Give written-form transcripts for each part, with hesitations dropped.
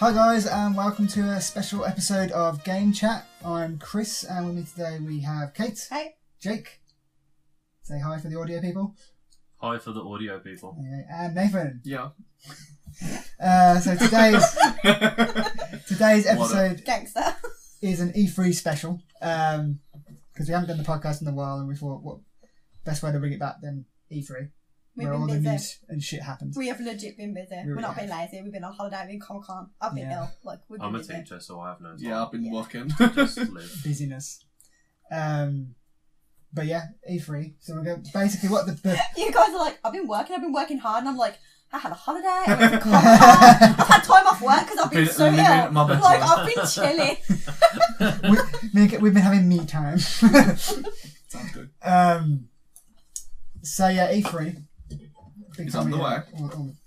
Hi guys, and welcome to a special episode of Game Chat. I'm Chris, and with me today we have Kate. Hey. Jake. Say hi for the audio people. Hi for the audio people. Okay, and Nathan. Yeah. So today's episode Gangster. is an E3 special, because we haven't done the podcast in a while, and we thought, what best way to bring it back than E3, where all the news and shit happens. We have legit been busy. We're not being lazy. We've been on holiday. We've been Comic-Con. I've been ill. We've been I'm busy. a teacher, so I have no time. Yeah, I've been working. Just live. Busyness. But yeah, E3. So we're going basically what the You guys are like, I've been working hard, and I'm like, I had a holiday. I went to Comic-Con. I've had time off work because I've been so ill. Like I've been chilling. We've been having me time. Sounds good. So yeah, E3. It's on the way.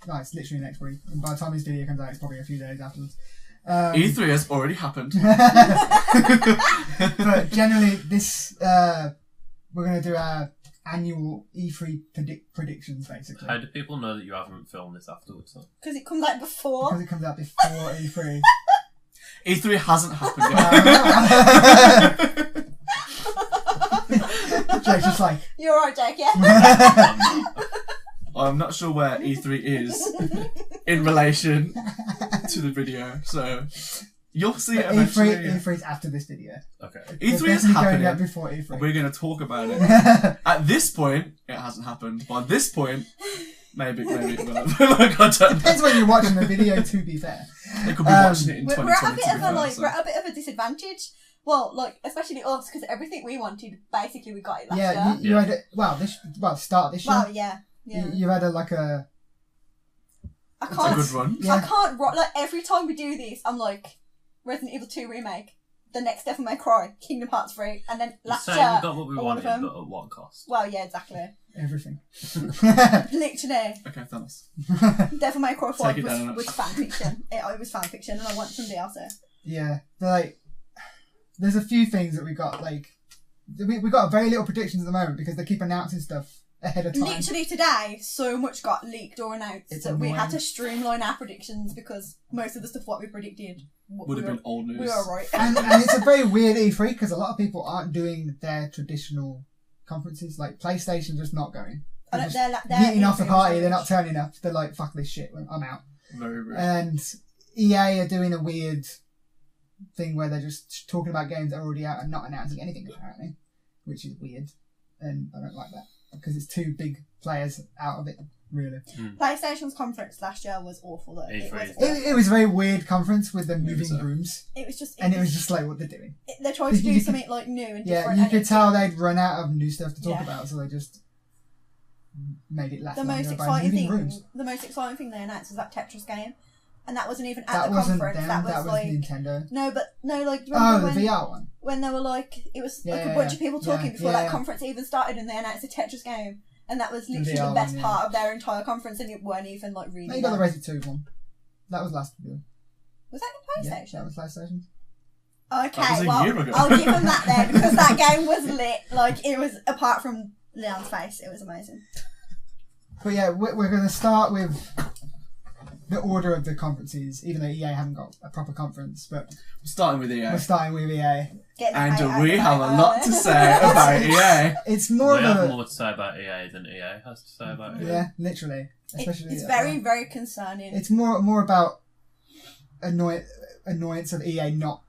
No, it's literally next week. And by the time this video comes out, it's probably a few days afterwards. E3 has already happened. But generally, this we're going to do our annual E3 predictions, basically. How do people know that you haven't filmed this afterwards? Though? Because it comes out before. Because it comes out before E3. E3 hasn't happened yet. Jake's just like... You're alright, Jake, yeah? I'm not sure where E3 is in relation to the video, so you'll see it eventually. E3's after this video. Okay. E3 is happening. Out before E3. We're going to talk about it. At this point, it hasn't happened. By this point, maybe it will. Depends when you're watching the video, to be fair. They could be watching it in 2020. We're at a bit of a disadvantage. Well, especially us, because everything we wanted, basically we got it last year. You had it, start this year. Well, yeah. You had I can't. It's a good run. I can't. Every time we do this, I'm like, Resident Evil 2 remake, the next Devil May Cry, Kingdom Hearts 3, and then last year. We got what we wanted, but at what cost? Well, yeah, exactly. Everything. Literally. Okay, Thanos. Devil May Cry 5 was fan fiction. It was fan fiction, and I want some DLC. Yeah, but there's a few things that we got. We got very little predictions at the moment because they keep announcing stuff ahead of time. Literally today, so much got leaked or announced that we had to streamline our predictions because most of the stuff what we predicted would have been old news. We were right. And it's a very weird E3 because a lot of people aren't doing their traditional conferences. Like PlayStation just not going. They're eating off the party. They're not turning up. They're like, fuck this shit. I'm out. Very rude. And EA are doing a weird thing where they're just talking about games that are already out and not announcing anything apparently, which is weird. And I don't like that. Because it's two big players out of it, really. PlayStation's conference last year was awful. Though. It was a very weird conference with them moving rooms. It was just... It was just like what they're doing. They tried to do something new and different. Yeah, you could tell they'd run out of new stuff to talk about, so they just made it last longer by moving rooms. The most exciting thing they announced was that Tetris game. And that wasn't even at that the wasn't conference. Them, that was Nintendo. No, the VR one. When they were it was a bunch of people talking before that conference even started, and they announced a Tetris game, and that was literally the best part of their entire conference, and it weren't even really. No, you got the Resident 2 one. That was last year. Was that the PlayStation? Yeah, that was PlayStation. Okay, I'll give them that then, because that game was lit. It was, apart from Leon's face, it was amazing. But yeah, we're going to start with the order of the conferences, even though EA haven't got a proper conference, but we're starting with EA. We're starting with EA. And we have a lot to say about EA. It's more we have more to say about EA than EA has to say about EA. Yeah, literally. Especially it's very, very concerning. It's more about annoyance of EA not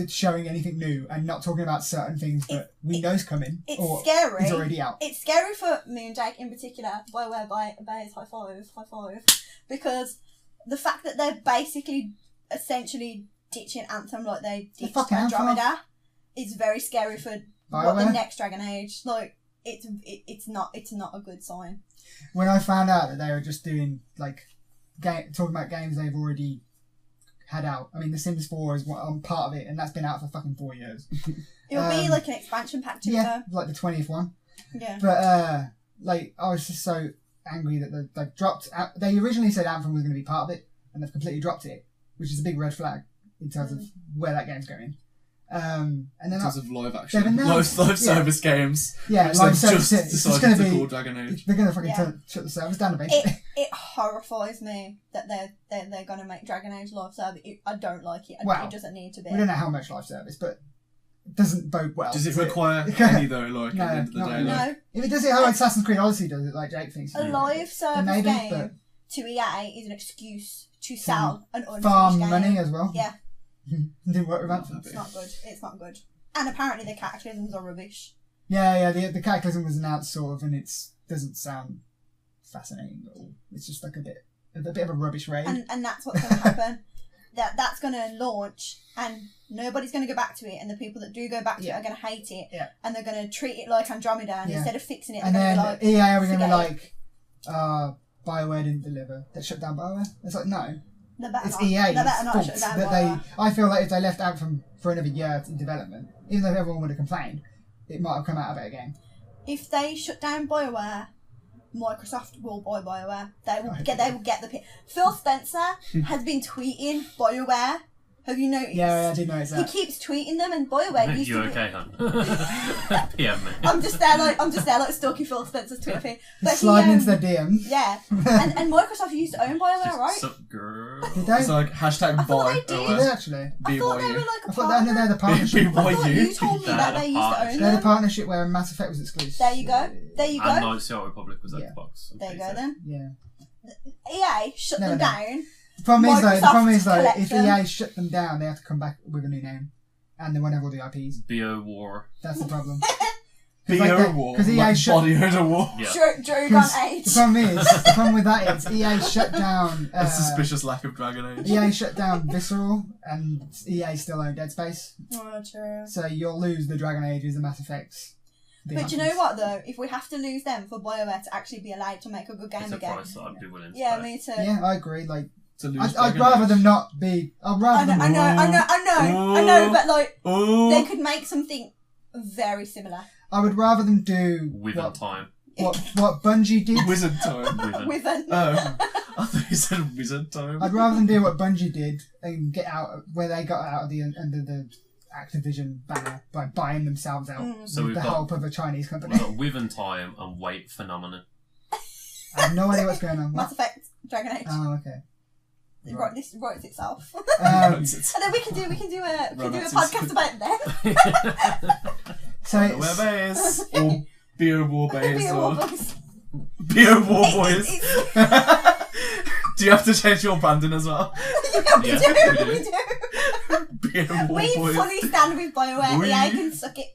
showing anything new and not talking about certain things that we know's coming. It's scary. It's already out. It's scary for me and Jake in particular, whereby his high five, because the fact that they're basically essentially ditching Anthem like they ditched Andromeda is very scary for the next Dragon Age. It's not a good sign. When I found out that they were just doing talking about games they've already had out. I mean, The Sims 4 is part of it, and that's been out for fucking 4 years. It'll be an expansion pack too. Yeah, like the 20th one. Yeah. But I was just so angry that they dropped. They originally said Anthem was going to be part of it, and they've completely dropped it, which is a big red flag in terms of where that game's going. And then In terms of live action, they've announced- live service games. yeah, which live they've service. just It's just decided going to to call be. Dragon Age. They're going to fucking Yeah. shut the service down eventually. It horrifies me that they're gonna make Dragon Age live service. I don't like it. Wow. It doesn't need to be. We don't know how much live service, but it doesn't bode well. Does it does require any though? Like No, at the end of the not day, really. like, No, If it does it how Assassin's Creed Odyssey does it, like Jake thinks. a live service maybe, game but to EA is an excuse to sell an unfinished farm game. money as well. Yeah. Didn't work with that. It's not good. It's not good. And apparently the cataclysms are rubbish. Yeah, the Cataclysm was announced sort of, and it doesn't sound fascinating at all. It's just like a bit of a rubbish raid. And that's what's going to happen. That's going to launch, and nobody's going to go back to it. And the people that do go back to it are going to hate it, and they're going to treat it like Andromeda. And instead of fixing it, and they're then going to be like, EA are going to be forget like, BioWare didn't deliver. They shut down BioWare. It's like no, they better it's not. EA's They better not fault shut down that BioWare. I feel like if they left out for another year in development, even though everyone would have complained, it might have come out a better game. If they shut down BioWare, Microsoft will buy BioWare. They will get the pin. Phil Spencer has been tweeting BioWare. Have you noticed? Yeah, I did notice He that. keeps tweeting them, and BioWare used You to be. okay, hon? PM me. I'm just there like stalking Phil Spencer's Twitter feed. But Sliding he, into their DMs. yeah, and Microsoft used to own BioWare, right? Sup, girl. Did they? it's like hashtag I thought buy. they did. Did they actually? I thought they were BYU. like I a thought partner. they're the partnership. I thought you told me They're that the they used to own partnership. They're the them. partnership where Mass Effect was exclusive. There you go. There you And go. Knights of the Old Republic was Yeah. Xbox. There you go then. Yeah. EA shut No, them no. down. The problem is Microsoft though, collect if them. EA shut them down, they have to come back with a new name, and they won't have all the IPs. BO War. That's the problem. BO War. 'cause EA like shut- body odor war. Yeah. Drogon The Age. problem with that is EA shut down. A suspicious lack of Dragon Age. EA shut down Visceral, and EA still own Dead Space. Oh, true. So you'll lose the Dragon Ages, the Mass Effects. the But do you Anthems. know what though? If we have to lose them for BioWare to actually be allowed to make a good game It's a again. price that I'd be willing to Yeah, pay. me too. Yeah, I agree. Like, To lose I'd Dragon rather Age. them not be. I'd rather I them. know, but like Ooh. they could make something very similar. I would rather them do Within time. what Bungie did. Wizard time. Within. With an Oh, I thought you said wizard time. I'd rather them do what Bungie did and get out where they got out of under the Activision banner by buying themselves out So with we've the got- help of a Chinese company. We've got Within Time and Wait Phenomenon. I have no idea what's going on. Mass Effect, Dragon Age. Oh, okay. This writes itself. Um, And then we can do a Romances. podcast about them. so Where it's, base or Beer War base Be a or war boys. Beer War boys. It's- Do you have to change your branding as well? we Yeah, do. we We do. do. Beer War We boys. fully stand with BioWare. We- EA can suck it.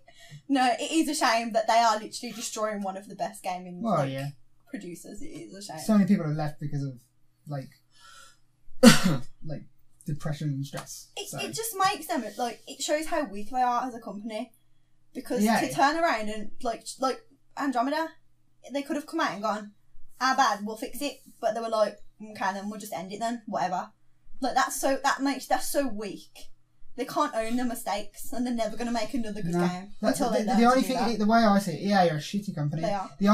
No, it is a shame that they are literally destroying one of the best gaming well, yeah. producers. It is a shame. So many people have left because of like depression and stress. So, It just makes them like it shows how weak they are as a company because Yeah. to turn around and like Andromeda, they could have come out and gone, "Our bad, we'll fix it," but they were like, "Okay, then we'll just end it then, whatever." Like that's so weak. They can't own their mistakes, and they're never going to make another good game That's until they learn the only to do thing. that. The way I see it, EA are a shitty company. They are. The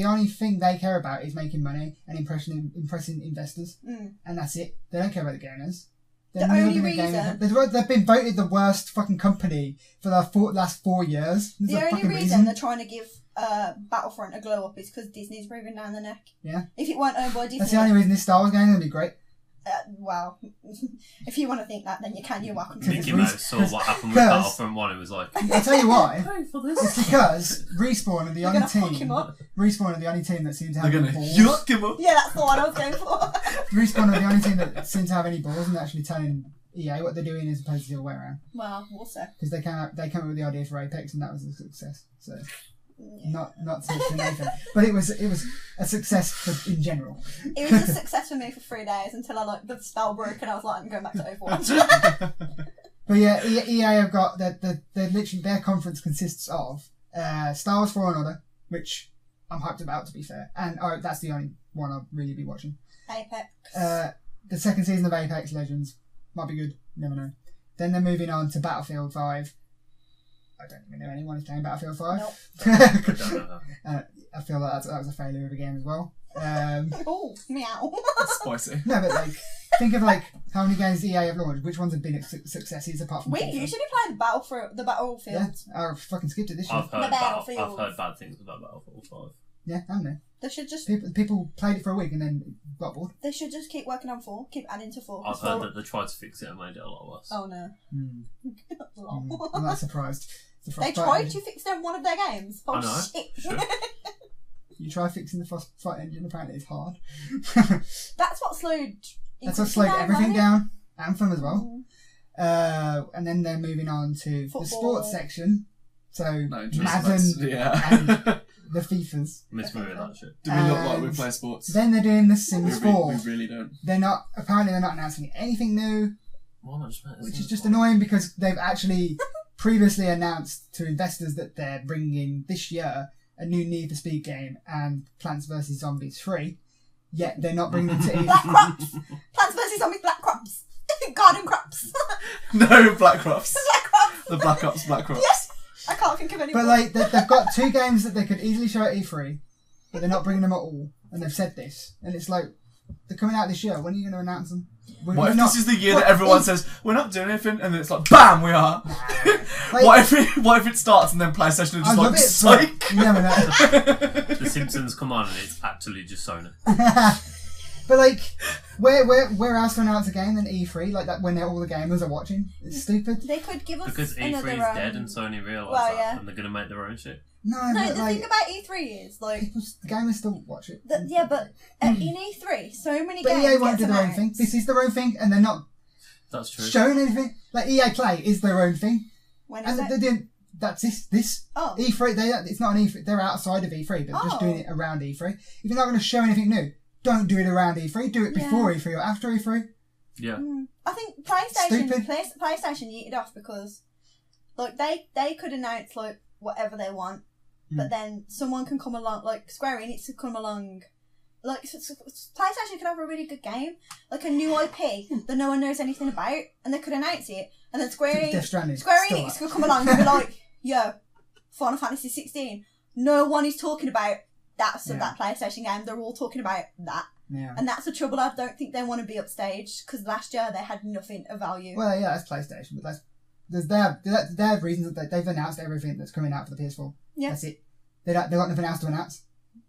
only thing they care about is making money and impressing investors, and that's it. They don't care about the gamers. They're The only milking reason- they've been voted the worst fucking company for the last 4 years. There's The a only fucking reason they're trying to give Battlefront a glow up is because Disney's breathing down the neck. Yeah. If it weren't owned by Disney, That's the only reason this Star Wars game is gonna be great. well, if you want to think that, then you can. You're welcome to. Mickey Because- Mouse saw what happened with because- Battlefront 1 and was like, I'll tell you why. pay for this. It's because Respawn are the You're only gonna fuck team. him up. Respawn are the only team that seem to They're have gonna any balls. yuck him up. Yeah, that's the one I was going for. Respawn are the only team that seem to have any balls and actually telling EA what they're doing as opposed to the other way around. Well, we'll see. Because they came up with the idea for Apex and that was a success. So Yeah. not to Nathan, but it was a success in general. It was a success for me for 3 days until the spell broke and I was like, I'm going back to Overwatch. But yeah, EA have got literally their conference consists of Star Wars Fallen Order, which I'm hyped about to be fair, and that's the only one I'll really be watching. Apex. The second season of Apex Legends might be good, you never know. Then they're moving on to Battlefield 5. I don't even know anyone who's playing Battlefield 5. Nope. I don't know. I feel like that was a failure of a game as well. Oh, meow. Spicy. No, but like, think of like how many games EA have launched. Which ones have been successes apart from We FIFA? usually play the Battlefield. Yeah, I fucking skipped it this year. I've heard Battlefield. I've heard bad things about Battlefield 5. Yeah, haven't they? They should just People played it for a week and then got bored. keep working on 4, keep adding to 4. I've heard that they tried to fix it and made it a lot worse. Oh no. I'm not surprised. They tried to fix one of their games. Oh I know. shit. Sure. You try fixing the Frostbite engine, apparently it's hard. That's what slowed. That's what slowed everything down. Anthem as well. Mm. And then they're moving on to Football. the sports section. So No interest. Madden Yeah. and the FIFAs. Miss me with that shit. Do we look like we play sports? Then they're doing the we, Sims 4. we really don't. They're not announcing anything new, Why not just make it which Sims is just 4? annoying because they've actually previously announced to investors that they're bringing this year a new Need for Speed game and Plants vs Zombies 3, yet they're not bringing them to Black E3. crops. Plants vs Zombies. Black crops. Garden crops. No, Black Crops. Black crops. The Black Ops Black Crops. Yes. I can't think of any. But like they've got 2 games that they could easily show at E3, but they're not bringing them at all, and they've said this, and it's like they're coming out this year. When are you going to announce them? What if this is the year that everyone says we're not doing anything, and then it's like BAM, we are. Like, what if it starts and then PlayStation is I just love like it, psych? but you never know. The Simpsons come on and it's actually just Sony. But like, where else to announce a game than E3? Like that when all the gamers are watching? It's stupid. They could give us Because E3 another. is dead and Sony realise Well, that yeah. and they're going to make their own shit. No, No, but the like thing about E3 is like. the gamers still watch it. Yeah, but in E3, so many But games. EA won't get do their own announced. thing. This is their own thing, and they're not That's true. showing anything. Like EA Play is their own thing, When and is they're it? doing that's this Oh. E3. It's not an E3. They're outside of E3, but just Oh. doing it around E3. If you're not going to show anything new, don't do it around E3. Do it before E3 or after E3. Yeah. I think PlayStation Stupid. PlayStation yeeted off because like they could announce like whatever they want, but then someone can come along, like Square Enix could come along. Like PlayStation could have a really good game, like a new IP that no one knows anything about, and they could announce it, and then Death Stranding. Square still Enix that. could come along and be like, "Yo, Final Fantasy 16." No one is talking about that PlayStation game. They're all talking about that. Yeah. And that's the trouble. I don't think they want to be upstaged because last year they had nothing of value. Well, yeah, that's PlayStation, but they have reasons that they've announced everything that's coming out for the PS4. Yeah. That's it. They've got nothing else to announce,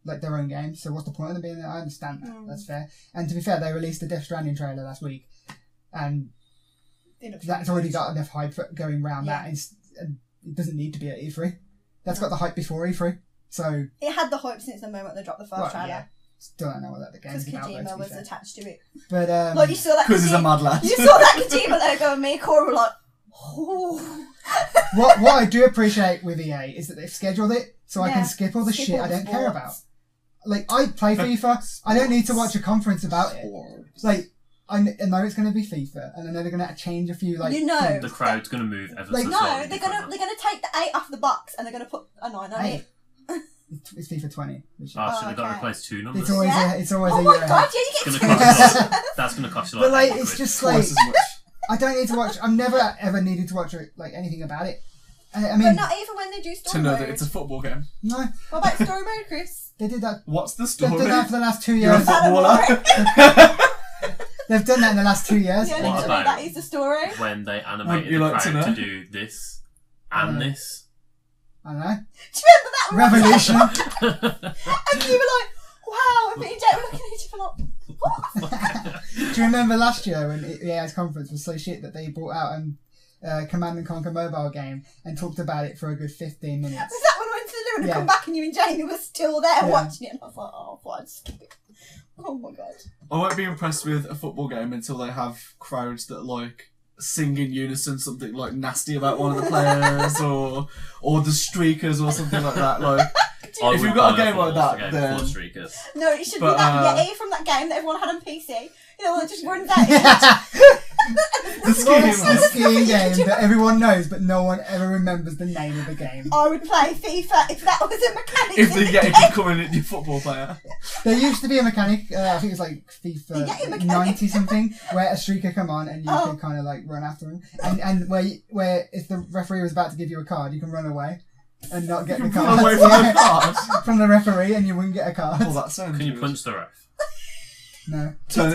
like their own games. So what's the point of them being there? I understand that. That's fair. And to be fair, they released the Death Stranding trailer last week, and that's already got enough hype going around that. And it doesn't need to be at E3. That's got the hype before E3. So it had the hype since the moment they dropped the first trailer. Yeah. Still don't know what that game's Because about. though, to Kojima be was fair. attached to it. But Like you saw that. Because he's a mad lad. You saw that Kojima logo, and me and Cora were like, "Oh." what I do appreciate with EA is that they've scheduled it so I Yeah. can skip all the Skip shit all I the don't care about. sports. Like, I play FIFA, I don't need to watch a conference about it. Like, I know it's going to be FIFA, and I know they're going to change a few, like... You know. things. The crowd's going to move ever Like, so No, slightly they're differently. gonna take the 8 off the box and they're gonna put a 9 on it. It's FIFA 20. Which Oh, so they've got to okay. replace 2 numbers. it's always Yeah? it's always Oh a my year god, ahead. yeah, you It's get gonna 2 cost that's going to cost you like But, like, 80 it's quid. just like... Twice as much. I don't need to watch... I've never, ever needed to watch, like, anything about it. I But mean, not even when they do story To know mode. that it's a football game. no, What about story mode, Chris? they did that. What's the They've story? done that for the last 2 You're a years. footballer. They've done that in the last 2 years. Yeah, What literally, about- that is the story. When they Wouldn't animated you the like to crowd know? to do this and this. I don't know. Do you remember that? when we Revolution. And you were like, wow, and me and Jay were looking at each other like, what? Do you remember last year when EA's conference was so shit that they brought out a Command & Conquer mobile game and talked about it for a good 15 minutes? Was that when we went to the loo and Yeah. come back and you and Jamie were still there Yeah. watching it? And I was like, oh, I thought I'd skip it. Oh my god. I won't be impressed with a football game until they have crowds that like sing in unison something like nasty about one of the players or the streakers or something like that. Like I if would you've got a buy game like football that, game then full of streakers. No, it should But, be that Yeti from that game that everyone had on PC. You know, that just runs out. the skiing It's a one. skiing game that everyone knows but no one ever remembers the name of the game. I would play FIFA if that was a mechanic. If in the the Yeti game. could come in at your football player. There used to be a mechanic, I think it was like The FIFA Yeti mechanic. 90 something, where a streaker come on and you Oh. could kind of like run after him. And where if the referee was about to give you a card, you can run away and not get the Run card. away from Yeah. the card. from the referee and you wouldn't get a card. Oh, that sounds Can you good. punch the ref? No. Turn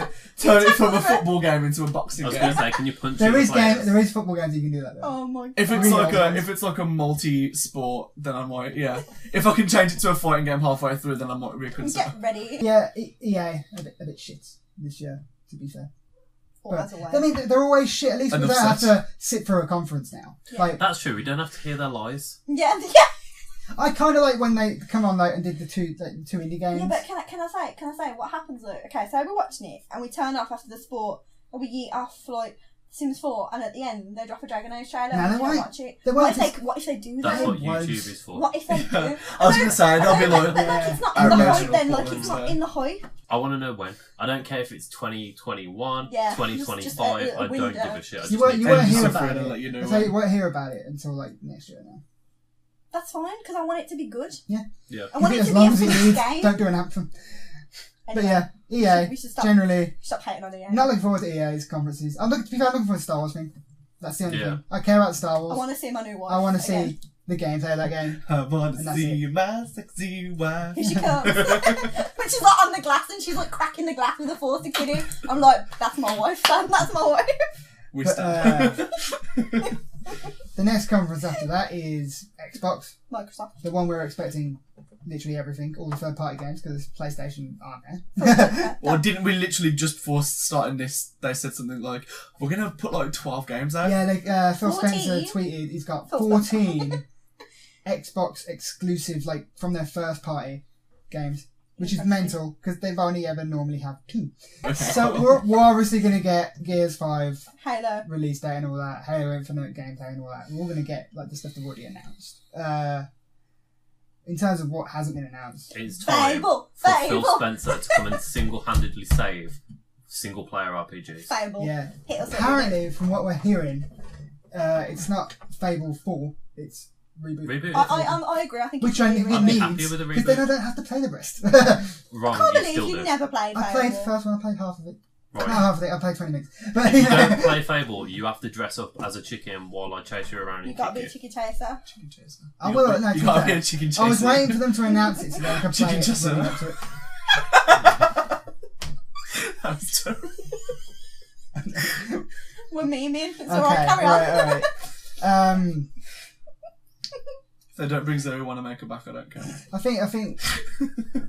it from a football game into a boxing I was game. going to say, can you punch There the is players? there is football games you can do that though. Oh my god. If it's Real like ones. if it's like a multi-sport, then I might, yeah. If I can change it to a fighting game halfway through, then I might reconsider. Get ready. Yeah, EA a bit shit this year, to be fair. Or But, as always. I mean, they're always shit. At least we Enough don't have said. to sit through a conference now. Yeah. Like, That's true, we don't have to hear their lies. Yeah. I kind of like when they come on like and did the two indie games. Yeah, but can I say what happens though? Okay, so we're watching it and we turn off after the sport and we eat off like Sims 4 and at the end they drop a Dragon Age trailer No, and they we don't won't. watch it. They What won't. if they do That's that? what Won't. YouTube is for. What if they do? I was going to say, they'll be like, But like it's not in the outrageous hype then, like reporting it's not there. in the hype. I want to know when. I don't care if it's 2021, Yeah, 2025, just a I don't window. give a shit. I You just won't need hear End about suffering and it. let you know I say when. you won't hear about it until like next year now. That's fine because I want it to be good. Yeah. I want it as to be long a as it fun needs, game. don't do an anthem. But Anyway, yeah, EA we should stop, generally stop hating on it. not looking forward to EA's conferences. I'm looking for the Star Wars thing. That's the only Yeah. thing. I care about Star I Wars. want to see my new wife. I want to again. see the gameplay of that game. I want And to that's see it. my sexy wife. Here she comes. When she's like on the glass and she's like cracking the glass with a force to kid in. I'm like, that's my wife, Sam. That's my wife. We But, stand. The next conference after that is Xbox. Microsoft. The one we're expecting literally everything, all the third party games, because PlayStation aren't there. Or didn't we literally just before starting this, they said something like, we're going to put like 12 games out? Yeah, Phil 14? Spencer tweeted he's got Phil 14 Xbox exclusives, like from their first party games, which is mental because they've only ever normally have 2. Okay. So we're obviously going to get Gears 5 Halo. release date and all that, Halo Infinite gameplay and all that. We're all going to get like the stuff they've already announced. In terms of what hasn't been announced, It's time Fable. for Fable. Phil Spencer to come and single-handedly save single-player RPGs. Fable. yeah. Hit us up with it. Apparently, from what we're hearing, it's not Fable 4, it's reboot. Reboot. I agree. I think Which it's I really, think it I'd be really happy needs, with a because then I reboot. don't have to play the rest. Wrong, I can't you believe still you've do. never played Fable. I played the first one, I played half of it. Right. Not half of it, I played 20 minutes. But If you don't play Fable, you have to dress up as a chicken while I chase you around You and got to kick be a you. chicken chaser. Chicken chaser. I You will, got- no, to you be got to fair. be a chicken chaser. I was waiting for them to announce it so that I could play Chicken it chaser. running up to it. That was terrible. We're memeing. It's Okay, alright, carry on. right. If they don't bring Zoe want to make her back, I don't care. I think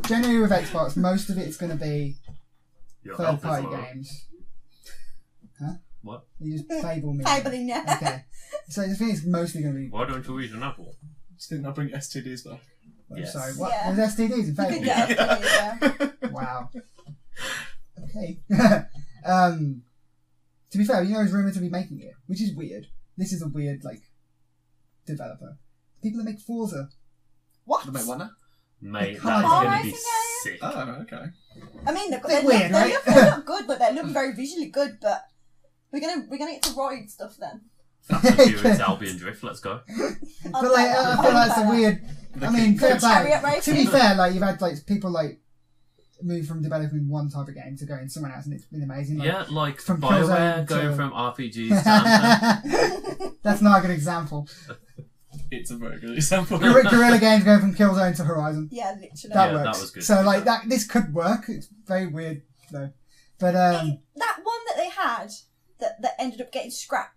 generally with Xbox, most of it's going to be Your third health is party low. games. Huh? What? You just Fable me. Fabling, yeah. Okay. So the thing is mostly going to be. Why don't you eat an apple? Just didn't I bring STDs back? Oh, Yes. sorry, what? Yeah. There's STDs in You Fable? could get up to it, yeah. Wow. Okay. To be fair, you know he's rumoured to be making it, which is weird. This is a weird, like, developer. People that make Forza. What? The make one now? Mate, Come that is on. going to be Racing sick. Oh, okay. I mean, Bit they weird, look good, but they look very visually good. But we're gonna get to ride stuff then. Fast and Furious Albion Drift, let's go. But like, I feel like it's a weird. I mean, fair play. Chariot To racing. be fair, like you've had like people like move from developing one type of game to going someone else, and it's been amazing. Like, Yeah, like From BioWare Killzone going to- from RPGs to Anthem. That's not a good example. It's a very good example. Guerrilla Games going from Killzone to Horizon. Yeah, literally. That Yeah, that works. was good. So like that, this could work. It's very weird though. But That one that they had that ended up getting scrapped.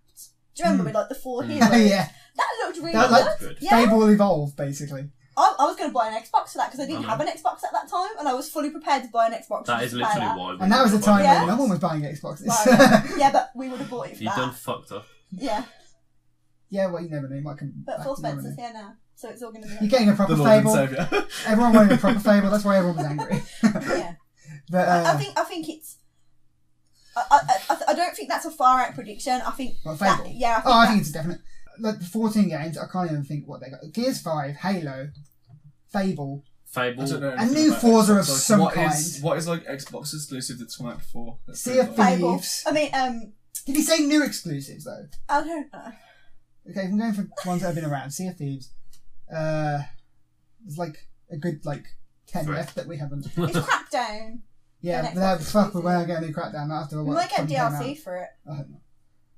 Do you remember with like the 4 heroes? yeah, That looked really That, good. like, Good. Yeah. Fable Evolve basically. I was going to buy an Xbox for that because I didn't I know. have an Xbox at that time, and I was fully prepared to buy an Xbox. That just is to play literally that. why we And that was the were time buying Yeah. when no Xbox. one was buying Xboxes. Right, yeah, but we would have bought it for You that. done fucked up. Yeah, Yeah, well, you never know. You might come but back. Phil You never Spencer's know. here now, so it's all going to You're be. getting a The proper Lord and Fable. Saviour. Everyone wanted a proper Fable. That's why everyone was angry. Yeah, But I think it's. I don't think that's a far out prediction. I think. Well, Fable. That, yeah. I think it's definite. Like the 14 games, I can't even think what they got. Gears 5, Halo, Fable. Fable. I don't know A anything new about Forza Xbox. of Like, some what is- kind. What is like Xbox exclusive that's come out before? That's Sea of pretty like- Fable. Thieves. I mean, Did he say new exclusives though? I don't know. Okay, if I'm going for ones that have been around. Sea of Thieves. There's like a good like 10 Three. left that we haven't. It's Crackdown. Yeah, An but that, Xbox fuck, we're exclusive. going to get a new Crackdown after We what might get fucking came DLC out. for it. I hope not.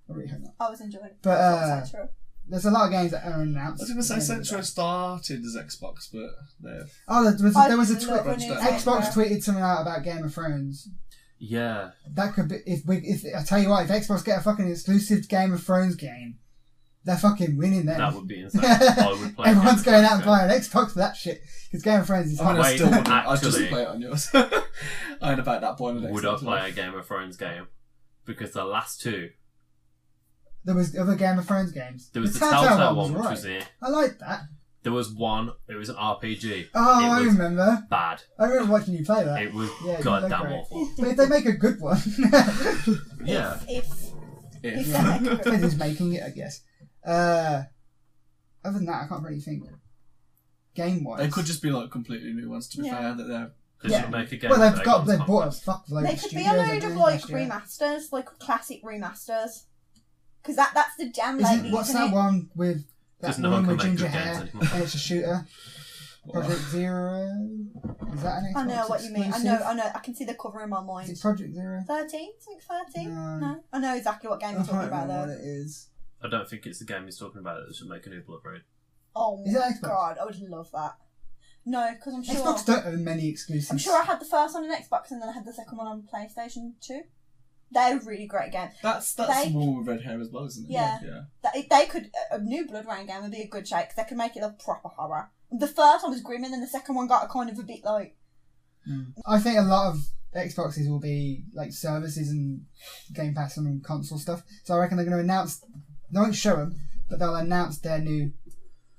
I really hope not. I was enjoying it. But, Xbox Central. There's a lot of games that are I announced. was going to say Centro started as Xbox, but they're... Oh, there was a love tweet. a new Xbox Centro. tweeted something out about Game of Thrones. Yeah. That could be if I tell you what, if Xbox get a fucking exclusive Game of Thrones game, they're fucking winning then. That would be insane. I would play. Everyone's Game of going out and Thrones buying an Xbox for that shit because Game of Thrones is I mean, hot. I Wait, still wouldn't. I'd just actually- play it on yours. I ain't about that point. Would I play a Game of Thrones game? Because the last two, There was other Game of Thrones games. there was the Telltale Telltale one, which right. was it. I like that. There was one. It was an RPG. Oh, It I was remember. bad. I remember watching you play that. It was Yeah, it didn't goddamn look great. awful. But if they make a good one, Yeah. If If. they make a depends who's making it, I guess. Other than that, I can't really think. Game-wise, They could just be like completely new ones, to be Yeah. fair. That they're They Yeah. should make a game. Well, that they've goes bought a conquest. fuckload They of could be studios. a they're load doing of like last year. remasters, like classic remasters. Because that's the jam Isn't, lately. what's isn't that it? one with that Because no woman one with can make ginger good games hair anymore. and it's a shooter? Project Zero. Is that an Xbox I know what you mean. exclusive? I know. I can see the cover in my Is mind. it Project Zero? 13? Something 13? No. No. I know exactly what game I you're can't talking about remember though. what it is. I don't think it's the game he's talking about that should make a new Blood Rain. Oh Is it my Xbox? god, I would love that. No, because I'm sure. Xbox don't own many exclusives. I'm sure I had the first one on Xbox and then I had the second one on PlayStation 2. They're a really great game. That's the one with red hair as well, isn't it? Yeah. Yeah. They could a new Blood Rain game would be a good shake because they could make it a proper horror. The first one was grim and then the second one got a kind of a bit like. I think a lot of Xboxes will be like services and Game Pass and console stuff. So I reckon they're going to announce. They won't show them, but they'll announce their new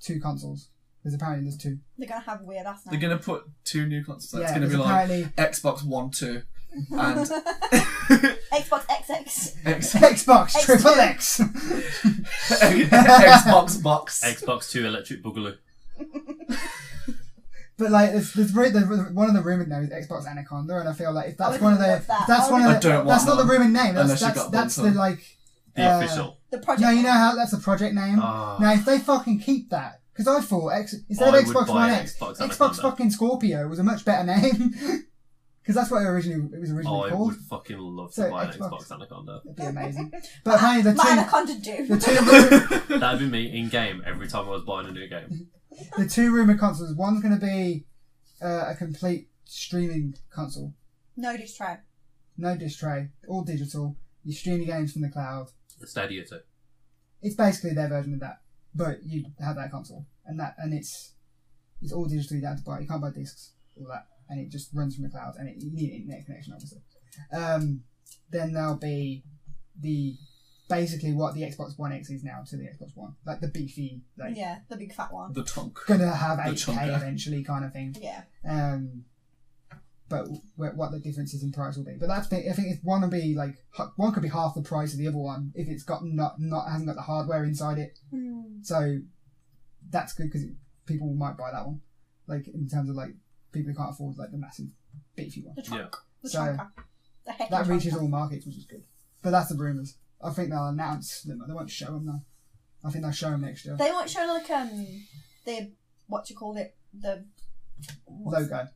2 consoles. Because apparently there's 2. They're gonna have weird ass names. They're going to put 2 new consoles. It's Yeah, going to be because like apparently Xbox One, 2, and Xbox XX. Xbox Triple X. Xbox Box. Xbox 2 Electric Boogaloo. But like, there's one of the rumored names is Xbox Anaconda, and I feel like if that's would one of the, love that. if that's I one would of the, I don't that's want not the one. rumored name. Unless you That's got that's the Bolton. like The official. The project. No, you know name. how that's a project name. Ah. Now if they fucking keep that, because I thought instead I of would Xbox buy One an X, Xbox Xbox Anaconda. fucking Scorpio was a much better name. Because that's what it was originally I called. would fucking love So, to buy an Xbox. Xbox Anaconda. It'd be amazing. But apparently My Anaconda do. That'd be me in game every time I was buying a new game. the 2 rumored consoles. One's going to be a complete streaming console. No disc tray. No disc tray, all digital. You stream your games from the cloud. The Stadia 2. It's basically their version of that, but you have that console, and it's all digital. You don't have to buy it. You can't buy discs, all that, and it just runs from the cloud. And you need an internet connection, obviously. Then there'll be basically what the Xbox One X is now to the Xbox One, like the beefy, like Yeah, the big fat one. The tonk. gonna have The 8K chunker. eventually, kind of thing. Yeah. But what the differences in price will be. But I think if one will be like one could be half the price of the other one if it's got hasn't got the hardware inside it. So that's good because people might buy that one. Like in terms of like people who can't afford like the massive beefy one. The trunk. The So, chunker. The heck That reaches all markets, which is good. But that's the rumours. I think they'll announce them. They won't show them though. I think they'll show them next year. They might show like the what you call it the Logo.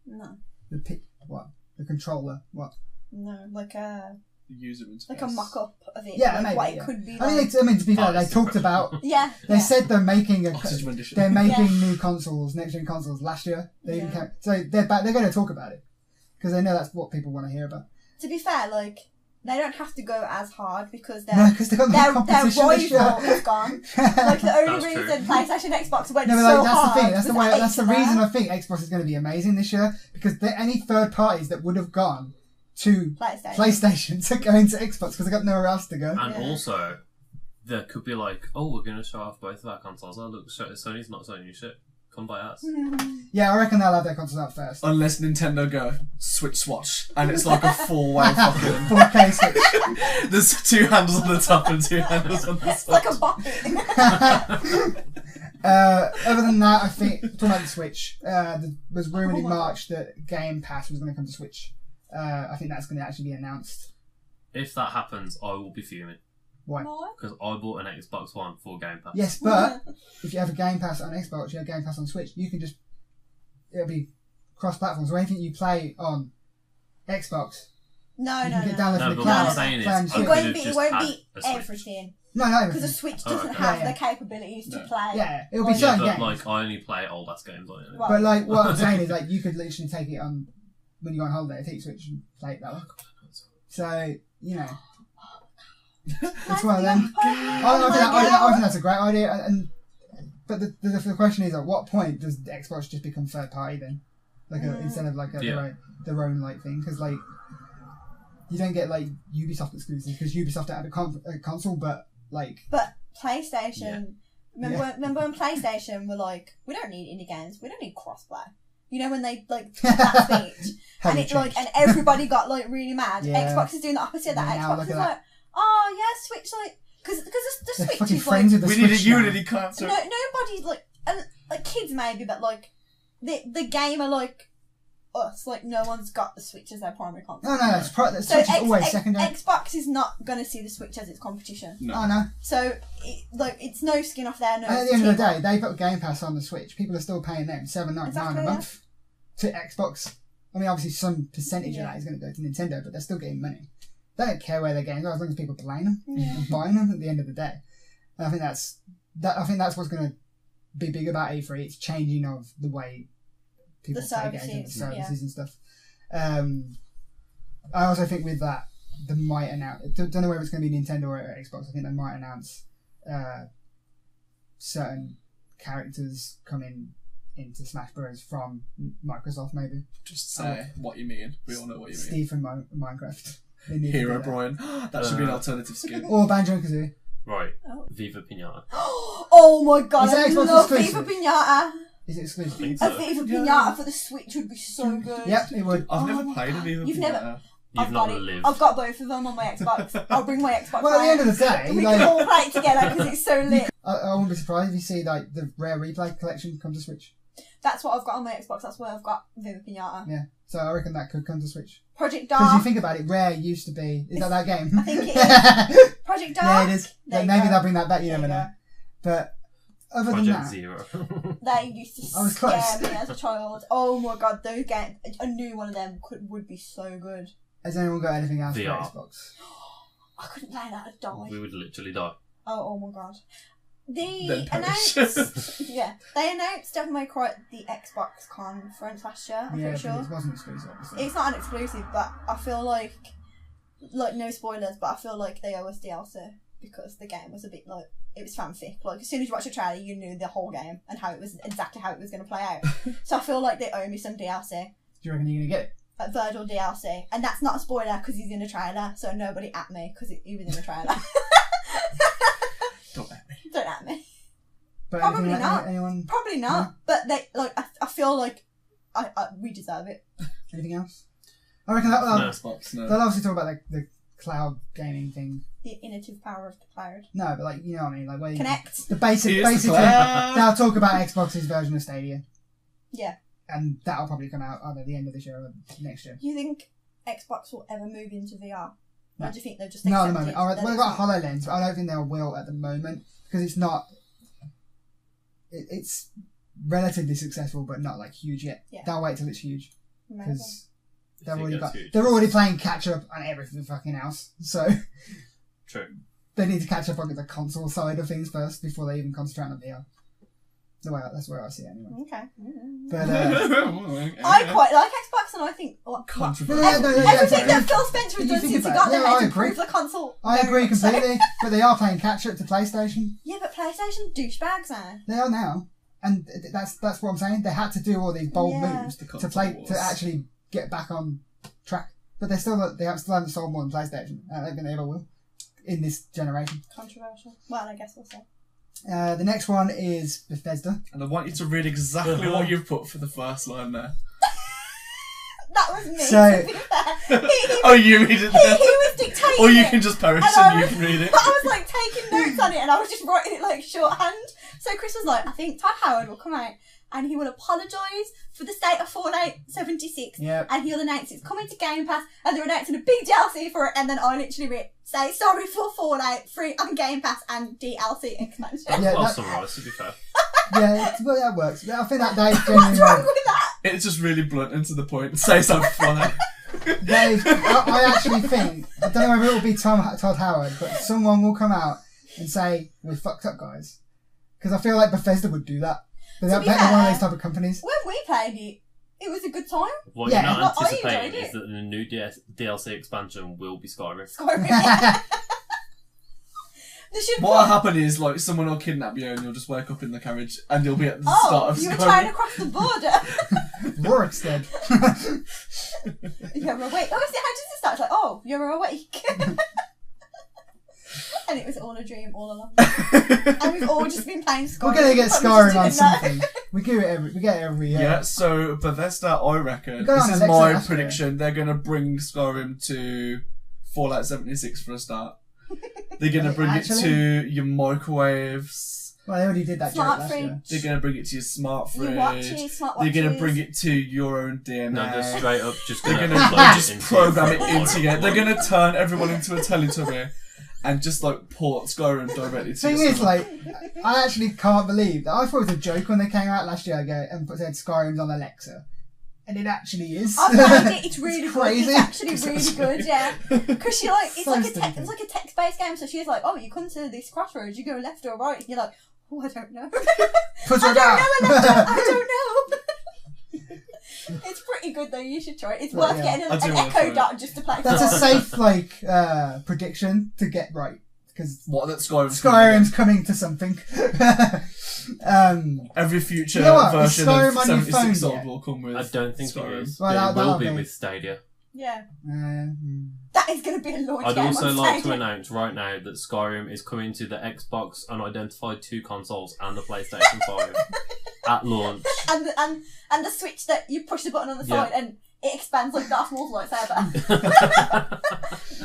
No, The controller. What? no, like a The user interface. like a mock up of it. Yeah, like maybe, what yeah. it could be. I mean, Like. to be fair, they it's talked impressive. about. Yeah. They yeah. said they're making Oxygen edition. they're making Yeah. new consoles, next gen consoles last year. Yeah. So they're going to talk about it because they know that's what people want to hear about. To be fair, like they don't have to go as hard because No, because they've got no their competition this year. rival is gone. Like the only That's true. reason PlayStation Xbox went No, but so like, that's hard. the thing. That's the was way. That's the Xbox. reason I think Xbox is going to be amazing this year because any third parties that would have gone to PlayStation to go into Xbox because they got nowhere else to go. And Yeah. also, there could be like, oh, we're going to show off both of our consoles. Oh, look, Sony's not Sony shit. Come by us. Yeah, I reckon they'll have their consoles out first. Unless Nintendo go switch, and it's like a 4-way fucking. 4K Switch. There's 2 handles on the top and 2 handles on the It's side. like a bucket. Other than that, I think talking about the Switch, there was rumoured in March that Game Pass was going to come to Switch. I think that's going to actually be announced. If that happens, I will be fuming. Why? No. Because I bought an Xbox One for Game Pass. Yes, but if you have a Game Pass on Xbox, you have Game Pass on Switch, you can it'll be cross-platform. So anything you play on Xbox, No, you no, can get no. downloaded No, from the but cloud. what I'm saying is, play on I Switch. It could won't have be. It just won't had be a Switch. everything. No, Because the Switch doesn't have the capabilities to play. Yeah, it'll be certain games. Like, I only play old ass games on it. Right. But like, what I'm saying is, like, you could literally take it on when you go on holiday, take your Switch and play it that way. So, you know, it's one of them. I think that's a great idea. But the question is, at what point does the Xbox just become third party then? Like instead of like their own like thing, because like you don't get like Ubisoft exclusives because Ubisoft don't have a console, but PlayStation. Remember when PlayStation were like, we don't need indie games, we don't need crossplay. You know when they like that speech, and it like and everybody got like really mad. Yeah. Xbox is doing the opposite of that. Yeah, Xbox is like, oh yeah, Switch like because the Switch fucking is friends like with the We need a Switch now. Unity console. nobody like kids maybe, but like the gamer like us, like no one's got the Switch as their primary console. No, the Switch is always secondary. Xbox is not going to see the Switch as its competition. No. Oh no. So it's no skin off their nose. And at the end of the day, they put Game Pass on the Switch. People are still paying them $7.99 a month to Xbox. I mean, obviously, some percentage of that is going to go to Nintendo, but they're still getting money. They don't care where their games are as long as people are playing them and buying them. At the end of the day, and I think that's what's going to be big about E3. It's changing of the way people play games and the services and stuff. I also think with that, they might announce. Don't know whether it's going to be Nintendo or Xbox. I think they might announce certain characters coming into Smash Bros. From Microsoft, maybe. Just say what you mean. We all know what you mean. Steve from Minecraft. Hero Brian. That should be an alternative skin. Or Banjo and Kazooie. Right. Oh. Viva Pinata. Oh my god, Is I it Xbox love exclusive? Viva Pinata. Is it I exclusive? think A so. Viva Pinata for the Switch would be so good. Yep, it would. I've Oh never my played a God. Viva You've Pinata. never- You've I've not got it. lived. I've got both of them on my Xbox. I'll bring my Xbox. Well, at the end of the day, we like, can all play it together because it's so lit. I wouldn't be surprised if you see like the Rare Replay collection come to Switch. That's what I've got on my Xbox. That's where I've got Viva Pinata. Yeah, so I reckon that could come to Switch. Project Because you Dark. think about it, Rare used to be. Is that game? I think it is. Project Dark. Yeah, it is. There you Maybe go. they'll bring that back. You There never you know. go. But other Project than that, Zero. They used to I was scare close. me as a child. Oh my god, those games. A new one of them would be so good. has anyone got anything else VR. for Xbox? I couldn't play that. I'd die. We would literally die. Oh my god. Then They perish. announced. They announced Devil May Cry at the Xbox conference last year. I'm Yeah, pretty but sure. it wasn't exclusive. Obviously. It's not an exclusive, but I feel like no spoilers, but I feel like they owe us DLC because the game was a bit like it was fanfic. Like as soon as you watch the trailer, you knew the whole game and how it was exactly how it was going to play out. So I feel like they owe me some DLC, Do you reckon you're gonna get it? like Virgil DLC, and that's not a spoiler because he's in the trailer. So nobody at me because he was in the trailer. Don't let me. Don't at me. But Probably anything, not. Anyone? Probably not. But they like I feel like we deserve it. Anything else? I reckon that. No. Xbox, no. They'll obviously talk about like the cloud gaming thing. The innovative power of the cloud. No, but like you know what I mean, like where you, Connect. the basic, Here's the basically, cloud. they'll talk about Xbox's version of Stadia, Yeah. and that'll probably come out either the end of this year or next year. Do you think Xbox will ever move into VR? No. Or do you think they'll just No, at the accept moment. it, Alright, that well, they've it's got not? HoloLens, but I don't think they will at the moment because it's not. It's relatively successful, but not like huge yet. Yeah. They'll wait till it's huge Maybe. because If it gets huge. they're already playing catch up on everything fucking else. So True. they need to catch up on the console side of things first before they even concentrate on VR. That's where I see it anyway. Okay. But I quite like Xbox, and I think Controversial. everything that Phil Spencer has You done think since he about got it. there Yeah, I to agree. improve the console. I very agree much so. completely, but they are playing catch up to PlayStation. Yeah, but PlayStation douchebags are. They are now, and that's what I'm saying. They had to do all these bold Yeah. moves The to console wars. actually get back on track. But they still haven't sold more than PlayStation. I don't think they ever will in this generation. Controversial. Well, I guess we'll say. The next one is Bethesda. And I want you to read exactly what you've put for the first line there. That was me. So- to be fair. He Oh, you read it he there? was dictating Or you it. can just perish And I and you was- can read it. I was like taking notes on it and I was just writing it like shorthand. So Chris was like, I think Todd Howard will come out and he will apologise for the state of Fallout 76 Yep. and he'll announce it's coming to Game Pass and they're announcing a big DLC for it, and then I literally read, say sorry for Fallout, free on Game Pass and DLC expansion. Yeah, Well that- summarised, to be fair. Yeah, well, that works. I think that Dave What's genuinely. wrong with that? It's just really blunt and to the point. Say something funny. Dave, I actually think I don't know whether it will be Todd Howard, but someone will come out and say, "We fucked up, guys," because I feel like Bethesda would do that. But they're be one of fair, those type of companies. When we played it, it was a good time. What Yeah. you're not I anticipating enjoyed is that the new DLC expansion will be Skyrim. Skyrim. They should What'll happen is, like, someone will kidnap you and you'll just wake up in the carriage and you'll be at the start of you were Skyrim. trying to cross the border. Rorik's dead. You're awake. Oh, how does it start? It's like, oh, you're awake. And it was all a dream all along. And we've all just been playing Skyrim. We're gonna get but we Skyrim just on didn't know. something. We get it every year. Yeah, so Bethesda, I reckon, Go this on, is Alexa, my ask her. prediction, they're going to bring Skyrim to Fallout 76 for a start. They're going to bring it Actually? to your microwaves. Well, they already did that joke Smart last fridge. year. They're going to bring it to your smart fridge. Your watches, smart They're watches. going to bring it to your own DNA. No, they're straight up just They're going going to to upload just it into program it your into you. They're going to turn everyone into a Teletubby and just, like, port Skyrim directly to Thing your is, server. like, I actually can't believe that. I thought it was a joke when they came out last year ago and said Skyrim's on Alexa. And it actually is. I've played it. It's really It's good. crazy. It's actually really good. Yeah, because she like it's So like stupid. it's like a text-based game. So she's like, oh, you come to this crossroads. You go left or right. And you're like, oh, I don't know. Put I her don't down. know. I don't know. It's pretty good though. You should try it. It's Right, worth yeah. getting I an do wanna try Echo it. Dot just to play. That's a for. safe, like, prediction to get right. Because What, that Skyrim's Skyrim's coming to something. Every future You know what? Is version Skyrim of on your 76 phone old yet? will come with I don't think Skyrim. it is. Well, but it will that'll be be- with Stadia. Yeah, Hmm. that is going to be a launch I'd game also on like to Stadia. announce right now that Skyrim is coming to the Xbox Unidentified 2 consoles and the PlayStation 5 at launch. And the switch that you push the button on the Yeah. side and it expands like Darth Maul's lightsaber.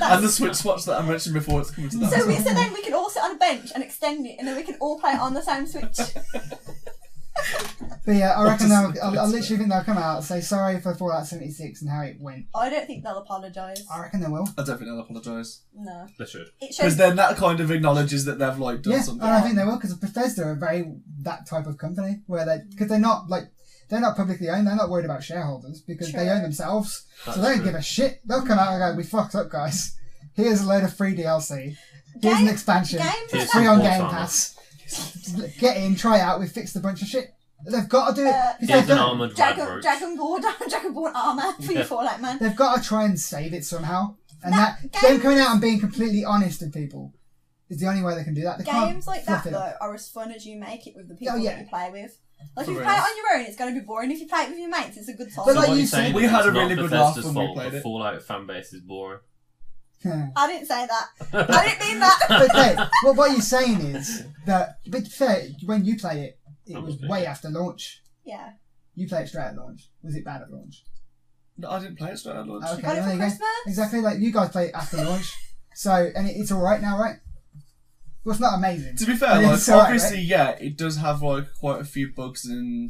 And the Switch Watch that I mentioned before, it's coming to that. So, as well. then we can all sit on a bench and extend it, and then we can all play it on the same switch. But yeah, I reckon Just- I literally think they'll come out and say sorry for Fallout 76 and how it went. I don't think they'll apologise. I reckon they will. I don't think they'll apologise. No. They should. It Because shows. then that kind of acknowledges that they've like done Yeah, something. and I think they will because Bethesda are very that type of company where because they're not publicly owned. They're not worried about shareholders because they True. own themselves, That's so they don't true. give a shit. They'll come out and go, "We fucked up, guys. Here's a load of free DLC. Here's an Game- expansion. games Here's It's free on some Game Warhammer. Pass. Get in, try out. We fixed a bunch of shit. They've got to do it. 'cause Here's they've an done it. armoured Radroach. Dragonborn armour for your Fallout man. They've got to try and save it somehow. And That them games- coming out and being completely honest with people is the only way they can do that. They can't Games like that fluff it though up. are as fun as you make it with the people Oh, yeah. that you play with. Like For if you real. play it on your own, it's going to be boring. If you play it with your mates, it's a good time. But So like what you you're saying said- We is had it's a really not good laugh Bethesda's when we fault, played the it. Fallout fan base is boring. I didn't say that. I didn't mean that. But okay, well, what you're saying is that, but fair, when you played it, it was Obviously. way after launch. Yeah. You played it straight at launch. Was it bad at launch? No, I didn't play it straight at launch. Okay, got it there for you go. Christmas? Exactly, like you guys played it after launch. So, and it's alright now, right? Well, it's not amazing. To be fair, But like it's alright, obviously, right? yeah, it does have like quite a few bugs, and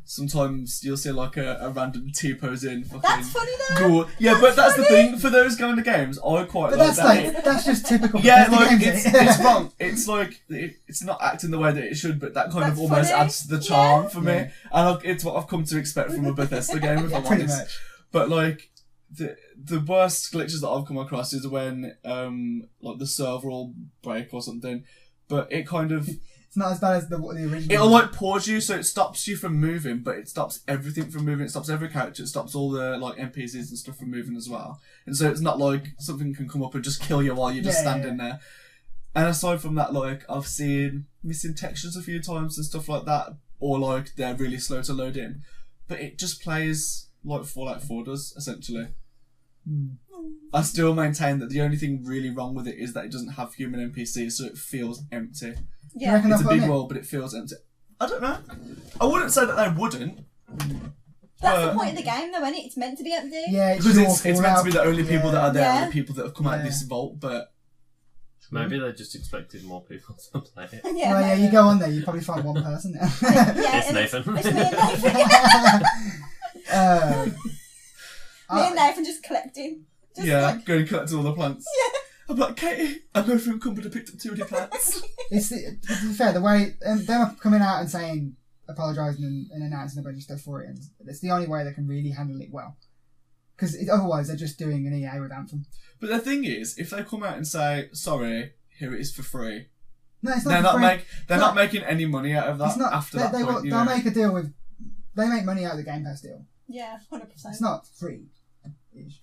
sometimes you'll see like a random T-pose in. Fucking That's funny though. Cool. Yeah, but that's the funny. thing for those kind of games. I quite But like that's that. like, that's just typical. Yeah, Bethesda like games, it's isn't it? it's wrong. It's like it's not acting the way that it should, but that kind of That's almost funny. adds to the charm Yeah. for me, Yeah. and it's what I've come to expect from a Bethesda game. If Yeah, I'm pretty honest. much. But like the worst glitches that I've come across is when like the server will break or something, but it kind of It's not as bad as the original. it'll like pause you, so it stops you from moving, but it stops everything from moving. It stops every character. It stops all the like NPCs and stuff from moving as well. And so it's not like something can come up and just kill you while you're just Yeah, standing there. And aside from that, like I've seen missing textures a few times and stuff like that, or like they're really slow to load in. But it just plays like Fallout 4 does essentially. Hmm. I still maintain that the only thing really wrong with it is that it doesn't have human NPCs, so it feels empty. Do you Yeah. reckon It's a they'll put big them in? world, but it feels empty. I don't know. I wouldn't say that they wouldn't. That's the point of the game though, isn't it? It's meant to be empty. Yeah, it's Because your it's meant to Fallout. be the only people that are there Yeah. are the people that have come out of Yeah. this vault, but Maybe they just expected more people to play it. Yeah, Well, yeah, maybe. you go on there, you probably find one person there. Yeah, It's and Nathan. It's me and Nathan. Me and Nathan just collecting. Just yeah, like, go and collect all the plants. yeah. I'm like, Katie, I go through Encumbered and picked up 2 of the plants. It's to be fair, the way them coming out and saying, apologising and announcing a bunch of stuff for it, and it's the only way they can really handle it well. Because otherwise, they're just doing an EA with Anthem. But the thing is, if they come out and say, sorry, here it is for free, No, it's not. They're not making any money out of that. It's not. After that point, They'll make a deal with. They make money out of the Game Pass deal. Yeah, 100%. It's not free.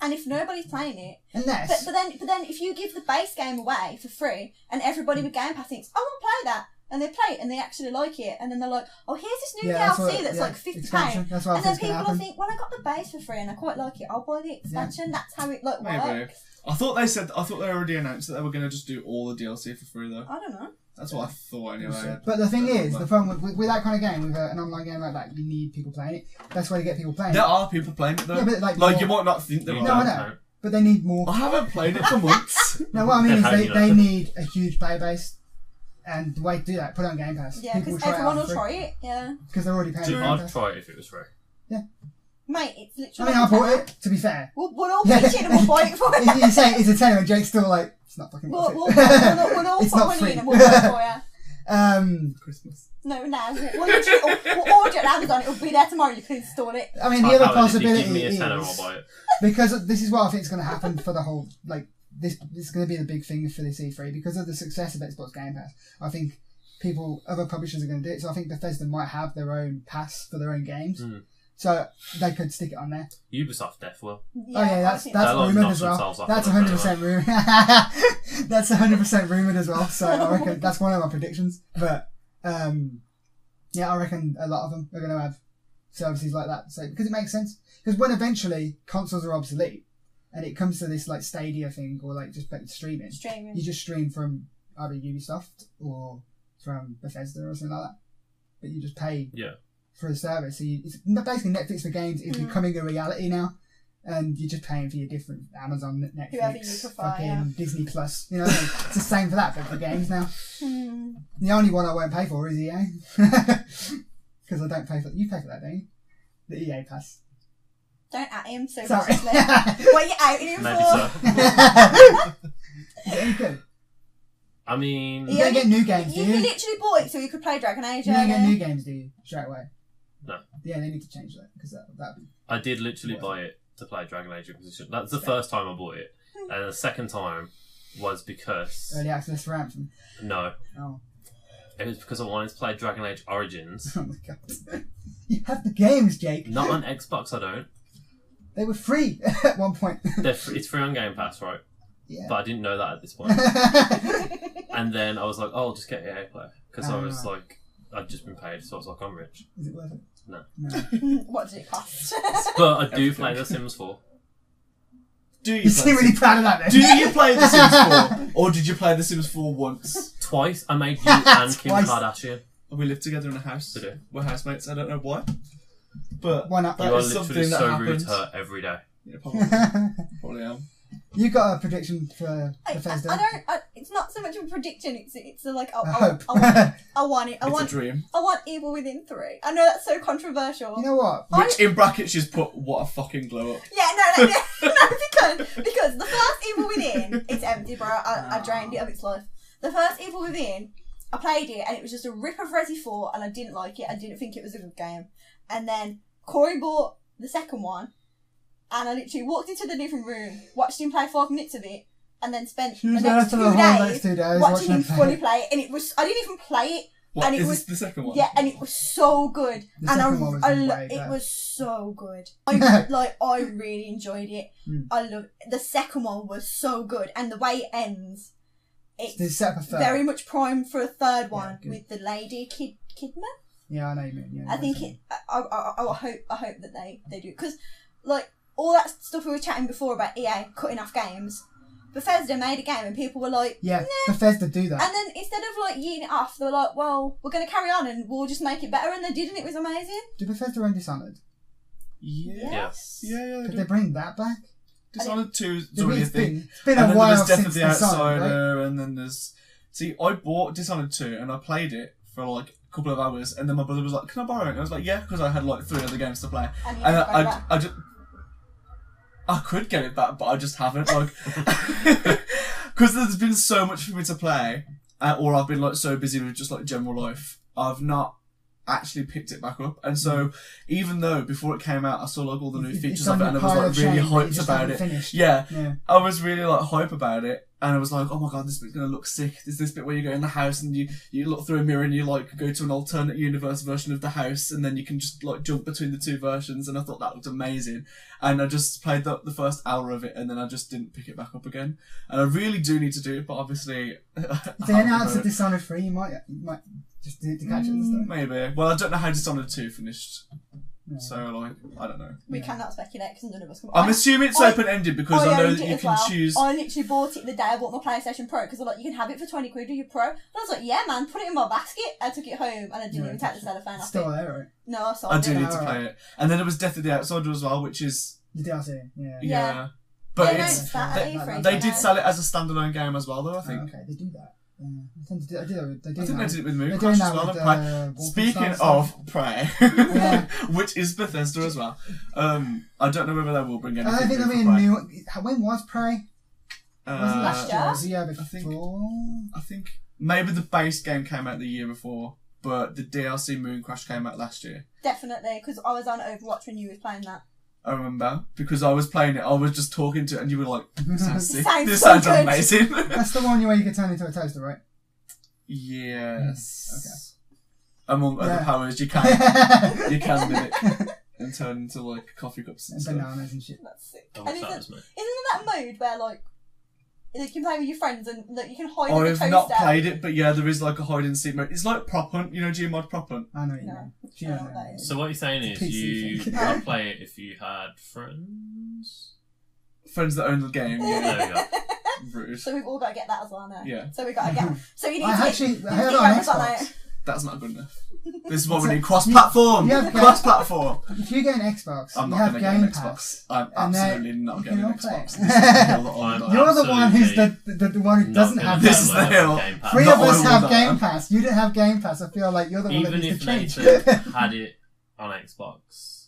And if nobody's playing it, Unless. but then if you give the base game away for free and everybody with Game Pass thinks, I want to play that, and they play it and they actually like it, and then they're like, oh, here's this new DLC that's like £50, That's what and then people will think, well, I got the base for free and I quite like it, I'll buy the expansion. That's how it like works. I thought they already announced that they were going to just do all the DLC for free though. I don't know. That's what I thought anyway. But the thing is, the problem with that kind of game, with an online game like that, you need people playing it. That's why you get people playing There it. are people playing it though. Yeah, but like you might not think there are. No, I know. But they need more. I haven't played it for months. No, what I mean is they need a huge player base. And the way to do that, put it on Game Pass. Yeah, because everyone will try it. Yeah. Because they're already paying for Game I'd Pass. try it if it was free. Yeah. Mate, it's I literally. mean, I bought it, to be fair. We'll all pitch in and we'll buy it for you. You say it's a tenner and Jake's still like, it's not fucking worth it. We'll all It's put not money free. in and we'll buy it for you. Christmas. No, we'll order it on Amazon. It'll be there tomorrow. You can install it. I mean, the other possibility give me a is tenner, I'll buy it. because this is what I think is going to happen for the whole this is going to be the big thing for this E3 because of the success of Xbox Game Pass. I think other publishers are going to do it. So I think Bethesda might have their own pass for their own games. So they could stick it on there. Ubisoft def will. Yeah, that's rumoured as well. That's 100% rumoured. That's 100% rumoured as well. So I reckon that's one of my predictions. But yeah, I reckon a lot of them are going to have services like that. So because it makes sense. Because when eventually consoles are obsolete and it comes to this like Stadia thing or like just streaming, you just stream from either Ubisoft or from Bethesda or something like that. But you just pay for a service. So it's basically Netflix for games is becoming a reality now. And you're just paying for your different Amazon, Netflix, fucking Disney Plus. You know what I mean? It's the same for that, but for games now. The only one I won't pay for is EA. Because I don't pay for... You pay for that, don't you? The EA Pass. Don't at him so Sorry. viciously. What are you outing him Maybe for? so. Is it any good? I mean... You don't get new games, do You you? literally bought it so you could play Dragon Age. You don't get new games, do you? Straight away? No. Yeah, they need to change that. Because that'd be... I did literally buy it to play Dragon Age Inquisition. That's the first time I bought it. And the second time was because... Early access for Anthem. No. Oh. It was because I wanted to play Dragon Age Origins. Oh my god. You have the games, Jake. Not on Xbox, I don't. They were free at one point. It's free on Game Pass, right? Yeah. But I didn't know that at this point. And then I was like, oh, I'll just get EA Play. Because I was like, I'd just been paid, so I was like, I'm rich. Is it worth it? No. What did it cost? But I do play The Sims 4. You seem really proud of that then. Do you play The Sims 4? Or did you play The Sims 4 once? Twice. I made you and Kim Kardashian. We live together in a house. To do. We're housemates. I don't know why. But why not? You are is literally something that so happens. rude to her every day. Yeah, probably am. You got a prediction for Bethesda? I don't. It's not so much of a prediction. It's like I hope. I want it. It's a dream. I want Evil Within 3. I know that's so controversial. You know what? Which in brackets she's put, what a fucking glow up. Yeah, no, because the first Evil Within, it's empty, bro. I drained it of its life. The first Evil Within, I played it and it was just a rip of Resi 4 and I didn't like it. I didn't think it was a good game. And then Corey bought the second one and I literally walked into the living room, watched him play 5 minutes of it, and then spent the next 2 days watching him fully play it. And it was, I didn't even play it. What, and it is was this the second one? Yeah, and it was so good. The second one was it was so good. I really enjoyed it. I love the second one was so good, and the way it ends, it's set up a third. very much primed for a third one good. with the lady Kidman. Yeah, I know you mean. Yeah, I think it. I hope that they do, because like all that stuff we were chatting before about EA cutting off games. Bethesda made a game and people were like, yeah, nah. Bethesda do that. And then instead of like yeeting it off, they were like, well, we're going to carry on and we'll just make it better. And they did, and it was amazing. Do Bethesda own Dishonored? Yes. Yeah. Could they bring that back? Dishonored 2 is already a thing. It's been and a while there's Death of since the Outsider, right? and then there's... See, I bought Dishonored 2 and I played it for like a couple of hours, and then my brother was like, can I borrow it? And I was like, yeah, because I had like 3 other games to play. And I just... I could get it back, but I just haven't. Like, because there's been so much for me to play, or I've been like so busy with just like general life, I've not actually picked it back up. And so, even though before it came out, I saw like all the new features of it, and I was like really hyped about it. Finished. Yeah, I was really like hype about it, And I was like, oh my god, this bit's gonna look sick. There's this bit where you go in the house and you look through a mirror and you like go to an alternate universe version of the house, and then you can just like jump between the two versions. And I thought that looked amazing. And I just played the first hour of it, and then I just didn't pick it back up again. And I really do need to do it, but obviously, If they announce a Dishonored 3, you might just do it to catch it and stuff. maybe. Well, I don't know how Dishonored 2 finished, No. so like I don't know. We cannot speculate because none of us can. I'm assuming it's open-ended because I know owned that it you as can well. choose. I literally bought it the day I bought my PlayStation Pro because like you can have it for 20 quid with your Pro. And I was like, yeah, man, put it in my basket. I took it home and I didn't even take the cellophane off Still it. there, right? No, I sold I it. do need to Alright. play it, and then it was Death of the Outsider as well, which is The DLC, yeah. Yeah. But Yeah, no, it's it's that, they- free they to did know. sell it as a standalone game as well, though. I think. Oh, okay, they do that. Yeah. I think they do I think they that. did it with Moon They're Crash doing as that well. with, and Prey. Speaking Wolfenstein stuff. of Prey, Yeah. which is Bethesda as well. I don't know whether they will bring anything. I think new there'll be a for Prey. new one. When was Prey? Was it last year? year? Was it the year before? I think maybe the base game came out the year before, but the DLC Moon Crash came out last year. Definitely, because I was on Overwatch when you was playing that. I remember because I was playing it. I was just talking to it, and you were like, "This sounds sick. Sounds This so sounds good." amazing." That's the one where you get turned into a toaster, right? Yes. Among other Yeah. powers, you can mimic and turn into like coffee cups and And stuff. bananas and shit. That's sick. I And wish that isn't was me. there that mode where like you can play with your friends and like you can hide in the I've toaster? not played it, but yeah, there is like a hide and seek mode. It's like Prop Hunt, you know, Gmod Prop Hunt. I know what you No. mean. I don't know what that is. So what you're saying It's is a PC you thing. would play it if you had friends? Friends that own the game, yeah. There we go. Rude. So we've all got to get that as well now. Yeah. So we got to get. So you need I to actually get, I heard get on Amazon Xbox. out. That's not good enough. This is what we So- need. Cross-platform! you have- Cross-platform! If you get an Xbox, I'm you not have going to get Game an Pass. Xbox. I'm and then absolutely not you getting can an all play Xbox. it. This is the hill that I'm I'm You're the one who's absolutely the one who doesn't Not have gonna This is the download hill. Game Pass. Three Not of us all have that. Game Pass. You didn't have Game Pass. I feel like you're the one that Even needs if to change. Nathan had it on Xbox,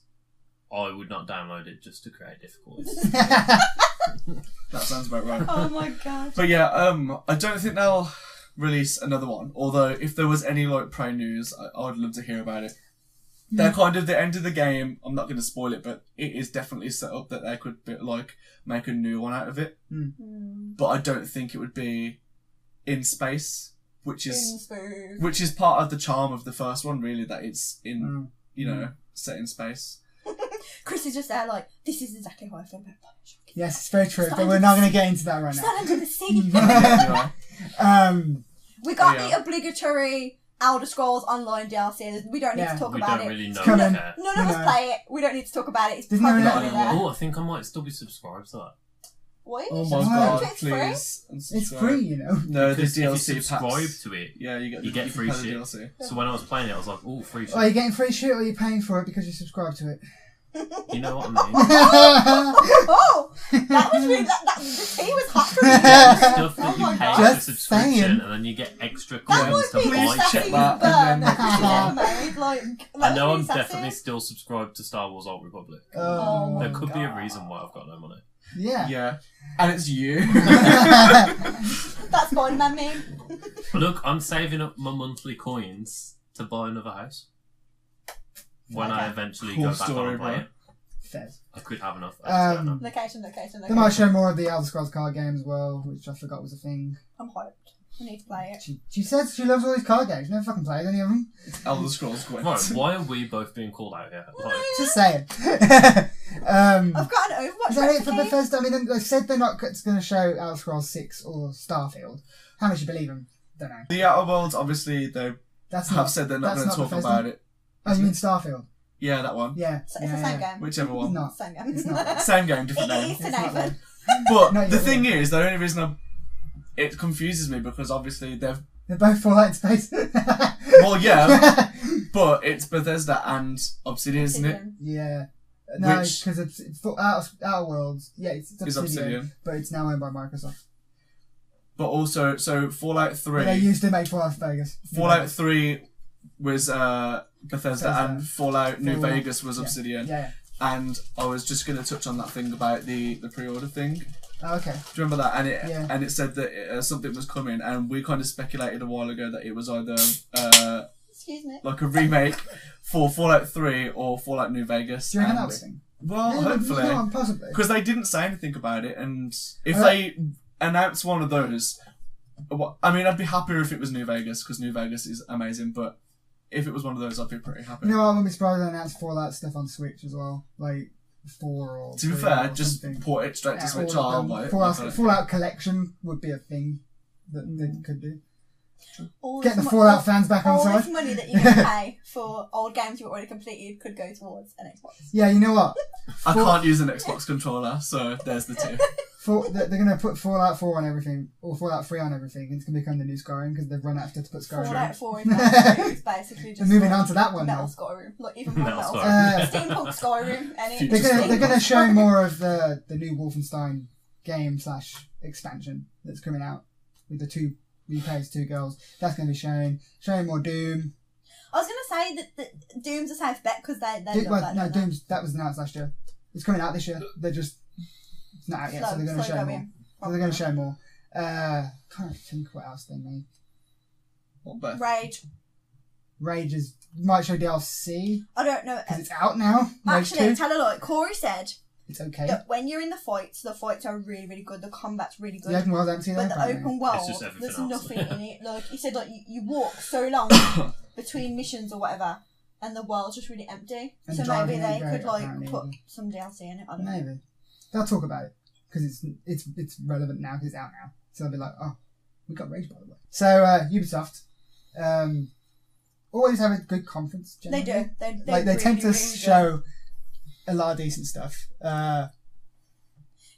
I would not download it just to create difficulties. That sounds about right. Oh my god. But yeah, I don't think they'll release another one. Although, if there was any like Prey news, I'd love to hear about it. They're kind of the end of the game. I'm not going to spoil it, but it is definitely set up that they could like make a new one out of it. But I don't think it would be in space, which is part of the charm of the first one. Really, that it's in set in space. Chris is just there like, this is exactly how I feel about Bioshock. Yes, it's very true, It's but not we're not going to get into that right It's now. not under the sea. Anyway, We got Yeah. the obligatory Elder Scrolls Online DLC. We don't need Yeah. to talk We about don't it. really know. coming. yet. None of us No. play it. We don't need to talk about it. It's There's probably no- not really there. Oh, I think I might still be subscribed to that. What? oh my It's god, free. please! It's unsubscribe. free, you know. No, the Because if you DLC subscribe packs. to it, Yeah, you you get can free play the shit. DLC. So when I was playing it, I was like, "Oh, free shit." Are you getting free shit or are you paying for it because you subscribe to it? You know what I mean? Oh, that was really. The tea was hot for me. Stuff that Oh you my pay God. for Just subscription, saying. and then you get extra That coins would to be the Please buy check shit. sassiest that, burn and then- that you've ever made. Like, I know I'm really sassy. definitely still subscribed to Star Wars Old Republic. Oh, There could be a God. reason why I've got no money. yeah. Yeah, and it's you. That's fine, man. Me. Look, I'm saving up my monthly coins to buy another house. When I Okay. eventually Cool go back story, on and play bro. it. Fez. I could have enough. I just don't know. Location. They might show more of the Elder Scrolls card game as well, which I forgot was a thing. I'm hyped. I need to play it. She says she loves all these card games. Never fucking played any of them. Elder Scrolls Gwent. Right, why are we both being called out here? Like, Just saying. I've got an Overwatch Is that it for recipe. Bethesda? I mean, they said they're not going to show Elder Scrolls 6 or Starfield. How much you believe them? Don't know. The Outer Worlds, obviously, they That's have not. said they're not that's going to not talk Bethesda? about it. Oh, you mean Starfield? Yeah, that one. Yeah. It's yeah, the same yeah. game. Whichever It's one. not. Same game. It's not. Same game, different It name. is to It's not Nathan. But No, the you're thing right. is, the only reason it confuses me because obviously they've. They're both Fallout in space. Well, yeah, but it's Bethesda and Obsidian, isn't it? Yeah. No, Which- because it's for Outer Worlds. Yeah, it's Is Obsidian. but it's now owned by Microsoft. But also, so Fallout But 3. they used to make Fallout Vegas. Fallout 3 was Bethesda Bethesda. and Fallout New Fallout- Vegas was yeah. Obsidian. Yeah. And I was just going to touch on that thing about the pre-order thing. Oh, okay. Do you remember that? And it Yeah. and it said that something was coming, and we kind of speculated a while ago that it was either Excuse me. like a remake for Fallout 3 or Fallout New Vegas. Do you reckon And- that'll be a thing? Well, Yeah, hopefully. no, possibly. Because they didn't say anything about it, and if Uh, they announce one of those. I mean, I'd be happier if it was New Vegas, because New Vegas is amazing, but if it was one of those, I'd be pretty happy. You know what, I wouldn't be surprised if they announced Fallout stuff on Switch as well. Like, 4 or To be 3 fair, or just something. port it straight to Switch. Fallout Collection would be a thing that they could do. All Get the this Fallout fans back on all side. this money that you're going to pay for old games you've already completed could go towards an Xbox. Yeah, you know what? I can't use an Xbox controller, so there's the two. They're going to put Fallout 4 on everything, or Fallout 3 on everything. It's going to become the new Skyrim because they've run out of stuff to put Skyrim Fallout on. 4 is basically, basically just Moving on to that one Metal now. Skyrim. Like, even more Metal Metal Skyrim. Steampunk Skyrim. And Future They're going to show more of the new Wolfenstein game / expansion that's coming out with the 2 replays, 2 girls. That's going to be showing more Doom. I was going to say that Doom's a safe bet because they love that. No, don't they? Doom's that was announced last year. It's coming out this year. It's not out yet, so they're going to show more. So they're going to show more. Can't think what else they made. What, Beth? Rage might show DLC I don't know. because it's out now. Rage Actually, 2. tell a lie. Corey said It's okay. that when you're in the fights are really, really good. The combat's really good. The open world, I don't see But that. the open world, It's just everything there's else. nothing in it. Like he said, like you walk so long between missions or whatever, and the world's just really empty. And So driving maybe they ain't great, could like apparently, put either. some DLC in it. I don't know. Maybe they'll talk about it because it's relevant now because it's out now. So they'll be like, oh, we got Rage by the way. So Ubisoft always have a good conference. They Generally. do. They They tend to really show a lot of decent stuff.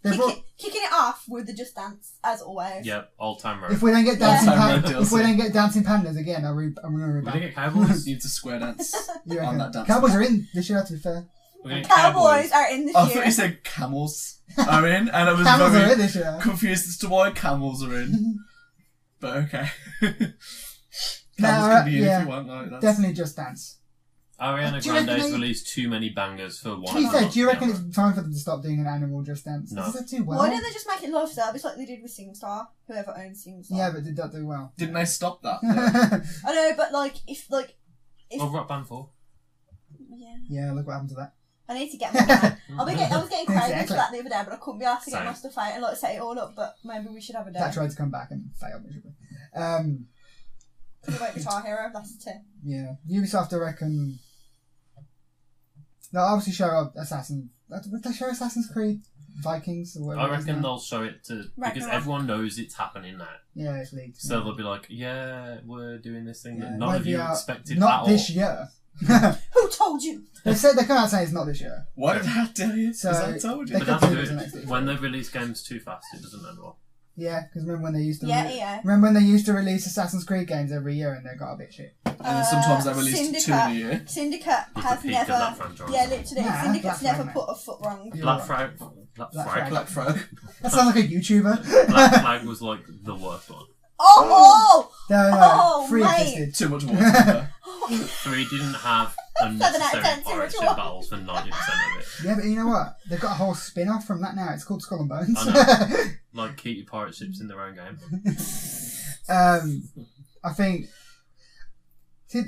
Kicking it off with the Just Dance as always. Yep, old time road. If we don't get dancing, Yeah. if we don't get dancing pandas again, I'm going to We're gonna rebound. get Cowboys. Need to square dance. You on reckon? that dance. Cowboys are in this year. To be fair, We're gonna get Cowboys are in this I year. thought you said camels are in, and I was Camels are very in this year. confused as to why camels are in. But okay. No, Camels can be in yeah. if you want. Like, that's... Definitely Just Dance. Ariana Do you reckon Grande's they- released too many bangers for one. To be fair, do you reckon Yeah. it's time for them to stop doing an annual Just Dance? No. Is that too well? Why don't they just make it live service like they did with SingStar? Whoever owns SingStar. Yeah, but did that do well? Didn't they stop that? I know, but if Oh, Rock Band 4. yeah. Yeah, look what happened to that. I need to get more now. I was getting crazy Exactly. for that the other day, but I couldn't be asked to get Same. my stuff out and like set it all up. But maybe we should have a day. That tried to come back and failed miserably. Could have went Guitar Hero. That's the tip. Yeah, Ubisoft, I reckon. They'll obviously show Assassin's. Would they show Assassin's Creed Vikings or whatever? I it is reckon now? they'll show it to because Ragnarok. everyone knows it's happening now. Yeah, it's leaked. So they'll be like, "Yeah, we're doing this thing Yeah, that it none won't of be you out- expected Not at this all." year. Who told you? They said they come out saying it's not this year. Why did I tell you? So- Because I told you. They But could that's do it next good. year. When they release games too fast, it doesn't end well. Yeah, because remember when they used to. Yeah. Remember when they used to release Assassin's Creed games every year and they got a bit shit. And then sometimes they released two in a year. Syndicate It's has the peak of that never. franchise. Yeah, literally. Nah, Syndicate's Black never Flag, put a foot wrong. You're Black right. Flag. Black Black Frog. That sounds like a YouTuber. Black Flag was like the worst one. Oh! No, Oh, free mate. existed. Too much water. 3 didn't have 7 out of 10, unnecessary too much pirate ship water. battles for 90% of it. Yeah, but you know what? They've got a whole spin-off from that now. It's called Skull and Bones. I Like, keep your pirate ships in their own game. I think. See,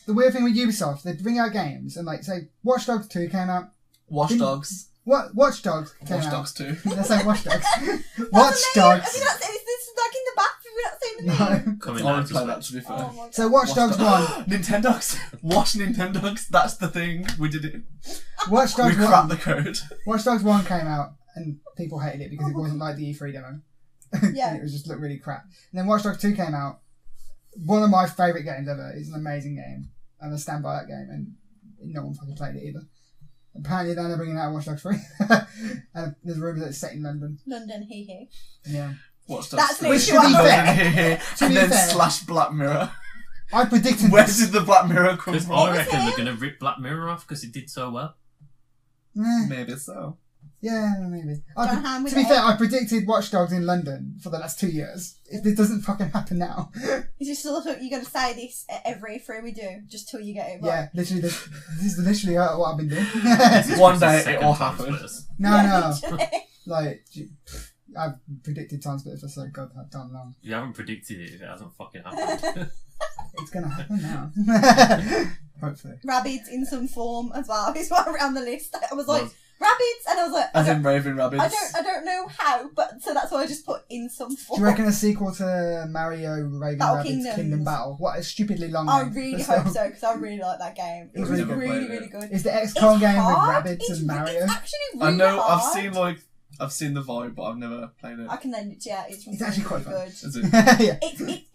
the weird thing with Ubisoft, they bring out games and like say Watch Dogs 2 came out. Watch Dogs. What Watch Dogs came Watch out. Dogs 2. Let's say Watch Dogs. That's Watch the name. Have Dogs. you not seen this? This is like in the back. Have you not seen the name? No. Coming I out would to play that Switch. to be fair. Oh my god. So Watch Dogs 1. Nintendogs. Watch Nintendogs. That's the thing. We did it. Watch We Dogs cracked 1. the code. Watch Dogs 1 came out and people hated it because it wasn't like the E3 demo. Yeah. And it was just looked really crap. And then Watch Dogs 2 came out. One of my favourite games ever. It's an amazing game. And I stand by that game and no one fucking played it either. Apparently they're bringing out Watch Dogs 3. And there's rumours that it's set in London. London, hee hee. Yeah. Watch That's Dogs. Which, to literally be what fair, I'm And then fair. slash Black Mirror. I predicted Where this. did the Black Mirror come Because from? I was reckon it? they're going to rip Black Mirror off because it did so well. Eh, Maybe so. yeah, maybe. John Hamm with To be it. fair, I predicted Watch Dogs in London for the last 2 years. If it doesn't fucking happen now. Is this still you're going to say this at every free we do, just till you get it right? Yeah, literally, this is literally what I've been doing. One day It's the it all second happened. Timesplitters. No. Literally. Like, I've predicted Timesplitters for so goddamn long. You haven't predicted it if it hasn't fucking happened. It's gonna happen now. Hopefully. Rabbids in some form as well. He's right around the list. I was like, Well, Rabbids, and I was like, As in Raving Rabbits. I don't know know how, but so that's why I just put in some Do form. you reckon a sequel to Mario Raven Battle Rabbids Kingdoms. Kingdom Battle? What a stupidly long I name. really But hope still. so, because I really like that game. It It's was really really, good. really good. It's the XCOM game hard. with Rabbids It's and Mario. It's actually I really know. hard. I've seen the vibe, but I've never played it. I can lend it to you. It's really, actually quite really fun. good. Is it? Yeah.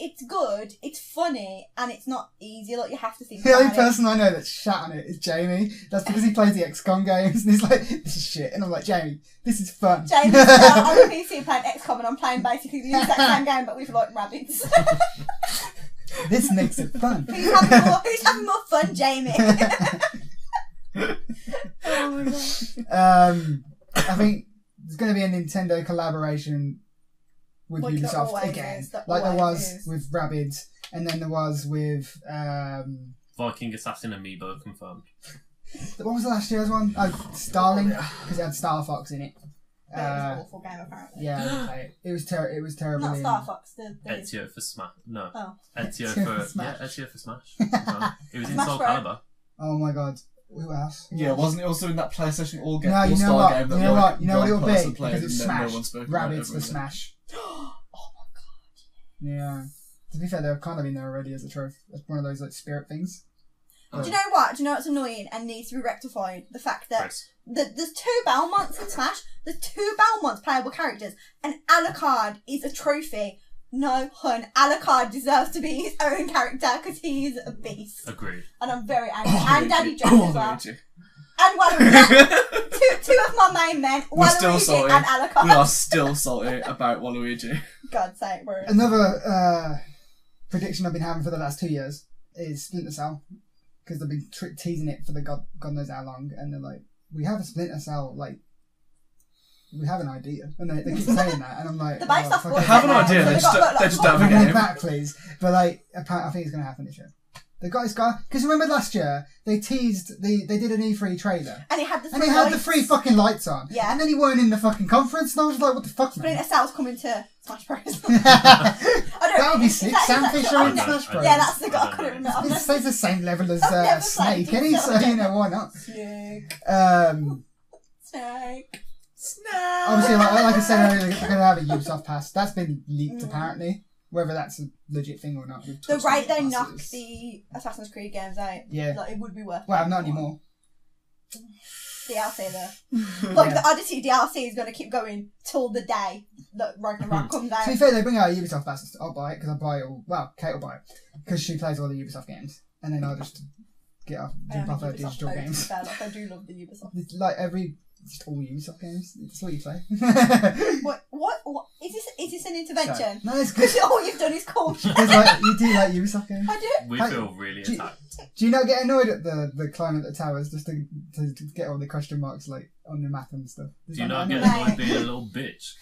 It's good, it's funny, and it's not easy. Like, you have to think The only about it. person I know that's shat on it is Jamie. That's because he plays the XCOM games and he's like, this is shit. And I'm like, Jamie, this is fun. Jamie's on the PC playing XCOM, and I'm playing basically the exact same game, but with like rabbits. This makes it fun. Who's having more fun, Jamie? Oh my god. I think there's going to be a Nintendo collaboration with Like there Ubisoft always again. is, there Like there always was is. with Rabbids, and then there was with... Viking Assassin Amiibo confirmed. what was the last year's one? Oh, Starlink, because it had Star Fox in it. That was an awful game, apparently. Yeah, I didn't play it. It was terrible. Not Star Fox. The Ezio for Smash. No. Oh. Ezio Ezio for for Smash. Ezio for Smash. No. It was in Smash Soul Bros. Calibur. Oh my god. Who else? Yeah, wasn't it also in that PlayStation All No, you know All-Star what? game that You know like, what? You know what one it'll person be? played Because it's and then Smash. no one spoke about it Rabbids for ever again. Smash. Oh my god. Yeah. To be fair, they're kind of in there already as a trophy. It's one of those like spirit things. Do you know what? Do you know what's annoying and needs to be rectified? The fact that Chris. there's 2 Belmonts in Smash. There's 2 Belmonts playable characters, and Alucard is a trophy. No, hun, Alucard deserves to be his own character because he's a beast. Agreed. And I'm very angry. Oh, and Daddy Luigi. Jack Oh, as well. Luigi. And Waluigi. two of my main men, We're still Waluigi salty. and We are Alucard. still salty about Waluigi. God's sake, we're... Another prediction I've been having for the last 2 years is Splinter Cell. Because they've been teasing it for the God knows how long. And they're like, we have a Splinter Cell, like, we have an idea. And they keep saying that. And I'm like, The based off fuck what it. Have an Yeah, idea, they they got- just got- don't have a Bring it game. back, please. But like, I think it's going to happen this year. The guy's got, because remember last year they teased they did an E3 trailer And it had the 3 and it had the lights. 3 fucking lights on. Yeah. And then he weren't in the fucking conference, and I was like, what the fuck, man? Splinter Cell's coming to Smash Bros. That would be sick. Sam Fisher I've in never- Smash Bros. Yeah, that's the I guy I don't couldn't know. remember. It's the same level as I've never Snake, played isn't he? it, So so I you know why not? Snake. Obviously, Snake. like I said earlier, they're going to have a Ubisoft pass. That's been leaked apparently. Whether that's a legit thing or not. we've The touched rate on they passes. knock the Assassin's Creed games out, Yeah. like, it would be worth it. Well, not anymore. DLC though. Like, Yeah. the Odyssey DLC is going to keep going till the day that Ragnarok comes out. To be fair, they bring out a Ubisoft pass. I'll buy it because I buy it all. Well, Kate will buy it because she plays all the Ubisoft games, and then I'll just get off, I am jump a off her Ubisoft digital player, to be games. fair, like, I do love the Ubisoft. It's like just all Ubisoft games. That's what you play. What? Is this an intervention? No, it's good. Because all you've done is call me. Because like, you do like Ubisoft games. I do. We Hey, feel really do you- attacked. Do you not get annoyed at the climbing at the towers just to get all the question marks like on the map and stuff? Do you not get annoying? annoyed being a little bitch?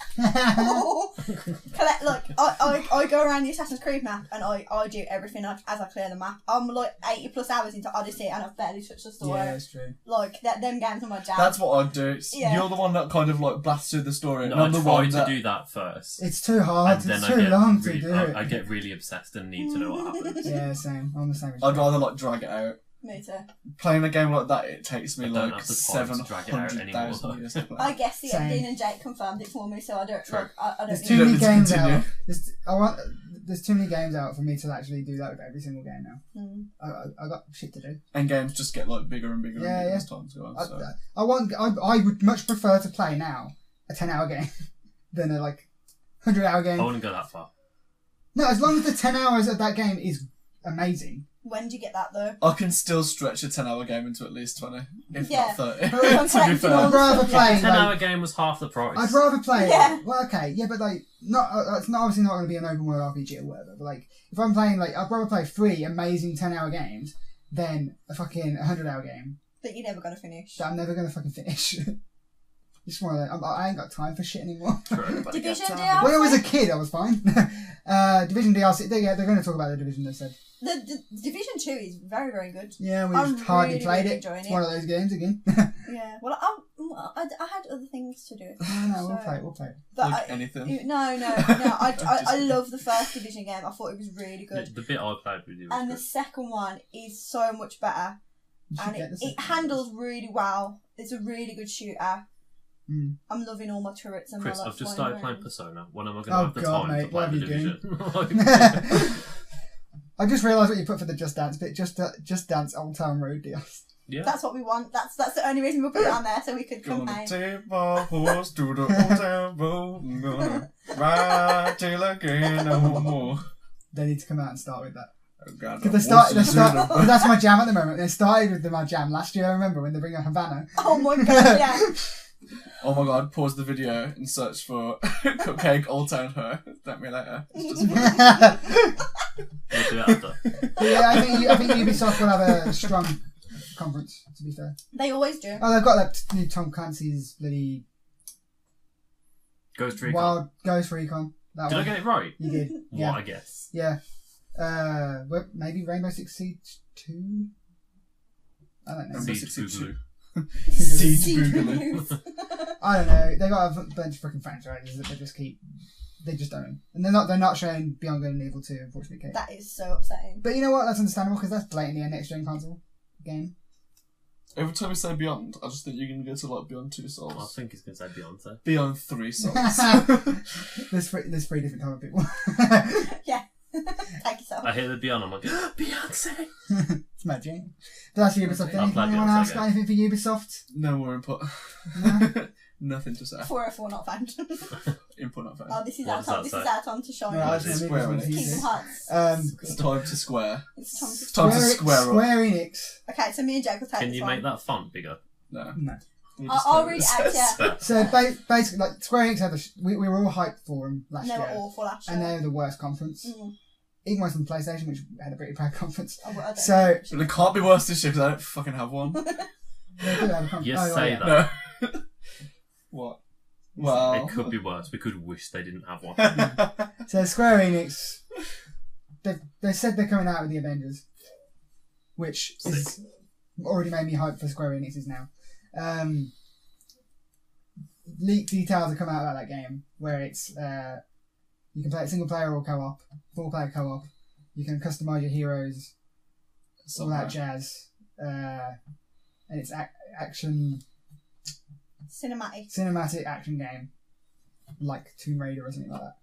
Collect, like, I go around the Assassin's Creed map and I do everything as I clear the map. I'm like 80 plus hours into Odyssey and I've barely touched the story. Yeah, that's true. Like, them games are my jam. That's what I'd do. Yeah. You're the one that kind of like blasts through the story, and No, I I'm the try one to that. do that first. It's too hard. And then It's I too get long to really, do I it. get really obsessed and need to know what happens. Yeah, same. I'm the same. as I'd you. rather like drag it out. Me too. Playing a game like that, it takes me I don't like have the time to drag it out 700,000 anymore. years to play. I guess the Same. Dean and Jake confirmed it for me, so I don't. True. Like, I don't. There's need too You don't many need to games continue. out. There's too many games out for me to actually do that with every single game now. Mm. I got shit to do. And games just get like bigger and bigger Yeah, and bigger yeah. as time goes on. So. I would much prefer to play now a 10-hour game than a like 100-hour game. I wouldn't go that far. No, as long as the 10 hours of that game is amazing. When do you get that though? I can still stretch a 10-hour game into at least 20, if Yeah. not 30. But I'm to be collecting fair. all I'd rather the- play. A 10-hour game was half the price. I'd rather play. Yeah. Well, okay, yeah, but like, not. It's not obviously not going to be an open world RPG or whatever. But like, if I'm playing, like, I'd rather play 3 amazing 10-hour games than a fucking 100-hour game That you're never gonna finish. that I'm never going to fucking finish. Just one of those. I ain't got time for shit anymore. True. Division When I was a kid, I was fine. Division DLC. They're going to talk about the Division. They said. The Division 2 is very, very good. Yeah, we I'm just hardly really, played really it. enjoying It's it. one of those games again. Yeah. Well, I had other things to do. No, we'll So- play it. We'll play it. But Like anything. No. I love the first Division game. I thought it was really good. The bit I played with you And the was second one is so much better. You should And get the it second one. handles really well. It's a really good shooter. I'm loving all my turrets and Chris, my I've just flying started playing around. Persona. When am I going to Oh have the God, time mate, to play what The are you Division? I just realised what you put for the Just Dance bit. Just Dance Old Town Road deal. Yeah. That's what we want. That's the only reason we put it on there, so we could Gonna campaign. take my horse to the old town road. I'm gonna ride till I can no more. They need to come out and start with that. Oh, God, Because that's my jam at the moment. They started with my jam last year, I remember, when they bring up Havana. Oh my god, yeah. Oh my god, pause the video and search for Cupcake Old Town Her. Thank me later. It's just We'll do it after. Yeah, I think Ubisoft will have a strong conference, to be fair. They always do. Oh, they've got that new Tom Clancy's bloody Ghost Recon. Wild Ghost Recon. That Did I one. get it right? You did. What, Yeah. I guess. Yeah. Maybe Rainbow Six Siege 2? I don't know. Rainbow Siege Six Siege Boogaloo. Siege Boogaloo. I don't know. They got a bunch of freaking franchises that they just don't. And they're not showing Beyond Good and Evil 2, unfortunately, Kate. That is so upsetting. But you know what? That's understandable because that's blatantly a next gen console game. Every time you say Beyond, I just think you're going to go to like Beyond 2 Souls. I think he's going to say Beyonce. Beyond 3 Souls. There's three different type of people. Yeah. Thank you so I much. hear the Beyond, I'm like, Beyonce! It's magic. But that's Ubisoft. I'll play Anyone Beyonce else got again. anything for Ubisoft? No more input. No? Nothing to say. 404 not found. Input not found. Oh, this is What our does time. that This say? is our time to shine. No, I It's just know Square Ubisoft Enix. is Kingdom easy. Hearts. It's time to square. It's time to It's time to square up. Square Enix. Okay, so me and Jake will take Can this you one. make that font bigger? No. No. We'll just I'll do read it. it out, yeah. So basically, like Square Enix had we were all hyped for them last They year, were awful last year. and they were the worst conference. Even worse than PlayStation, which had a pretty bad conference. Oh, well, I don't So But it can't be worse this year because I don't fucking have one. they do have a conference. You Oh, say yeah. that. No. What? Well. It could be worse. We could wish they didn't have one. So Square Enix, they said they're coming out with the Avengers, which is already made me hyped for Square Enix's now. Leaked details have come out about that game, where it's you can play it single player or co-op, 4-player co-op. You can customize your heroes, all that jazz, and it's action cinematic action game, like Tomb Raider or something like that.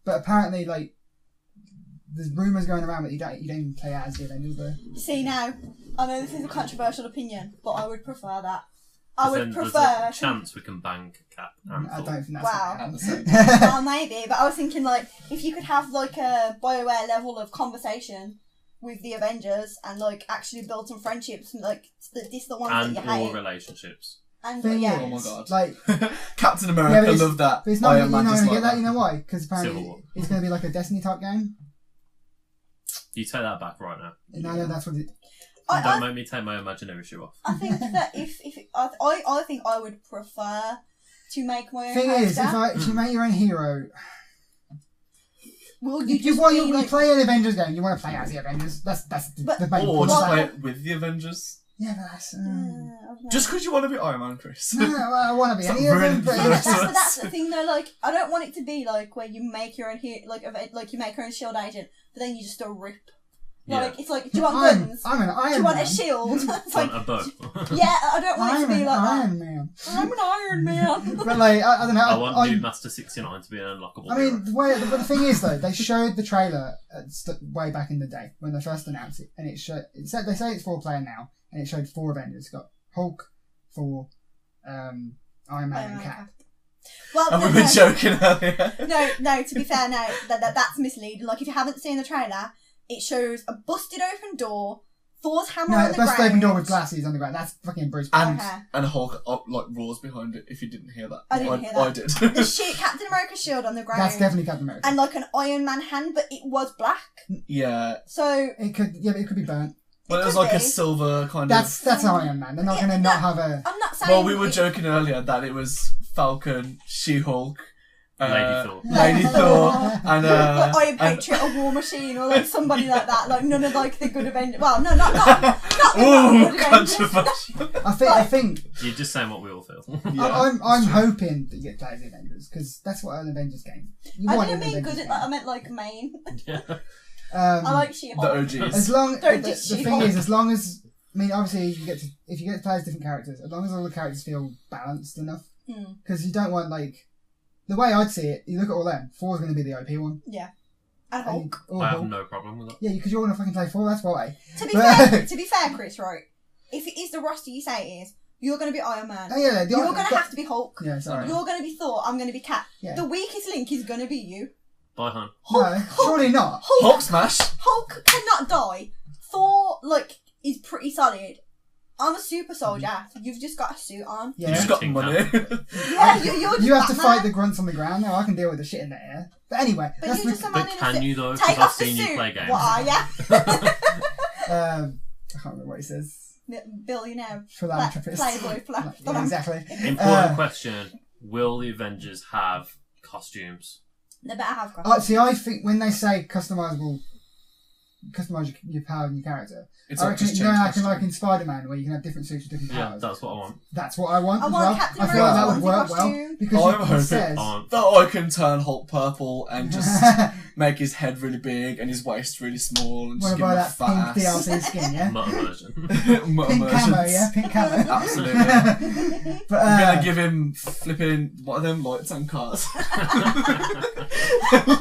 But apparently, like, there's rumours going around that you don't even play as the Avengers though. See now, I know this is a controversial opinion, but I would prefer that. I would Then prefer. There's a chance we can bang Cap and I Thor. don't think that's Wow. gonna At the happen. same Well, maybe, but I was thinking like if you could have like a BioWare level of conversation with the Avengers and like actually build some friendships and like this the ones And that you all hate. relationships. And Thing yeah, Oh my god. Like, Captain Yeah, America, but it's- love that. but it's not. You're Iron Man not just going to like get that. You know why? Because Civil apparently War. it's going to be like a Destiny type game. You take that back right now. No, that's what it. Don't I make me take my imaginary shoe off. think that if I think I would prefer to make my own Thing is, character. if you make your own hero, Will you you just want be, you like, play an Avengers game. You want to play as the Avengers. That's But- the main Or point. just Well, play it with the Avengers. Yeah, but that's. I don't know. Just because you want to be Iron Man, Chris. No, I want to be Stop any of them, ruining but Yeah, the but first that's the thing though. Like, I don't want it to be like where you make your own like you make your own shield agent, but then you just do a rip. Like it's like, do you want guns? I'm an Do Iron you want Man. a shield? It's Want like, a bow. yeah, I don't want it to be like that. Iron Man. I'm an Iron Man. But like, I don't know. I want New Master 69 to be an unlockable I mean, hero. but the thing is though, they showed the trailer way back in the day when they first announced it, and they say it's 4-player now, and it showed 4 Avengers. It's got Hulk, Thor, Iron Man, and Cap. Well, And no, we were no. joking earlier. No, to be fair, no, that's misleading. Like, if you haven't seen the trailer, it shows a busted open door, Thor's hammer on No, the that's the ground. open door with glasses on the ground. That's fucking Bruce And Banner. Okay. and Hulk like roars behind it. If you didn't hear that, I didn't hear that. I did. The Captain America shield on the ground. That's definitely Captain America. And like an Iron Man hand, but it was black. Yeah. So It could be burnt. Well, it was could like a be. silver kind That's Iron Man. They're not Yeah, going to not have a. I'm not of. saying. Well, we were it- joking earlier that it was Falcon, She-Hulk, Lady Thor. Lady Thor, and like Iron and- Patriot or War Machine or like somebody like that. Like none of like the good Avengers. Well, no, not Ooh, good Avengers. controversial. I think You're just saying what we all feel. Yeah. I'm hoping that you get to play as the Avengers because that's what an Avengers game. You I want didn't an mean Avengers good. game. I meant like main. Yeah. I like She-Hulk. The OGs. As long Don't the just thing She-Hulk. is, as long as I mean, obviously, if you get to play as different characters, as long as all the characters feel balanced enough, Because you don't want, like... The way I'd see it, you look at all them, 4 is going to be the OP one. Yeah. And Hulk. I have no problem with that. Yeah, because you're going to fucking play 4, that's why. To be fair, Chris, right? If it is the roster you say it is, you're going to be Iron Man. Oh, yeah, you're going to have to be Hulk. Yeah, sorry. You're going to be Thor. I'm going to be Cap. Yeah. The weakest link is going to be you. Bye, hun. No, surely not. Hulk smash. Hulk cannot die. Thor, like, is pretty solid. I'm a super soldier. You've just got a suit on. Yeah. You just got money. Yeah, you're just You have to Batman. fight the grunts on the ground. No, I can deal with the shit in the air. But anyway, But that's you're just a man But in a can suit. you, though? Take Because I've off the seen you suit. play games. What are ya? I can't remember what he says. Billionaire. Philanthropist. Playboy. Yeah, exactly. Important question. Will the Avengers have costumes? They better have costumes. See, I think when they say customise your power and your character, It's I like reckon, just you know, change like in costume. Spider-Man, where you can have different suits with different Yeah, powers. that's what I want. That's what I want I as want well. Captain I feel like that America's would work costume. well because I'm he hoping says. that I can turn Hulk purple and just make his head really big and his waist really small and What just give him about a that fat pink ass. DLC skin? Yeah, Mutt version. pink camo. Yeah, pink camo. Absolutely. But I'm gonna give him flipping, what are them lights on cars?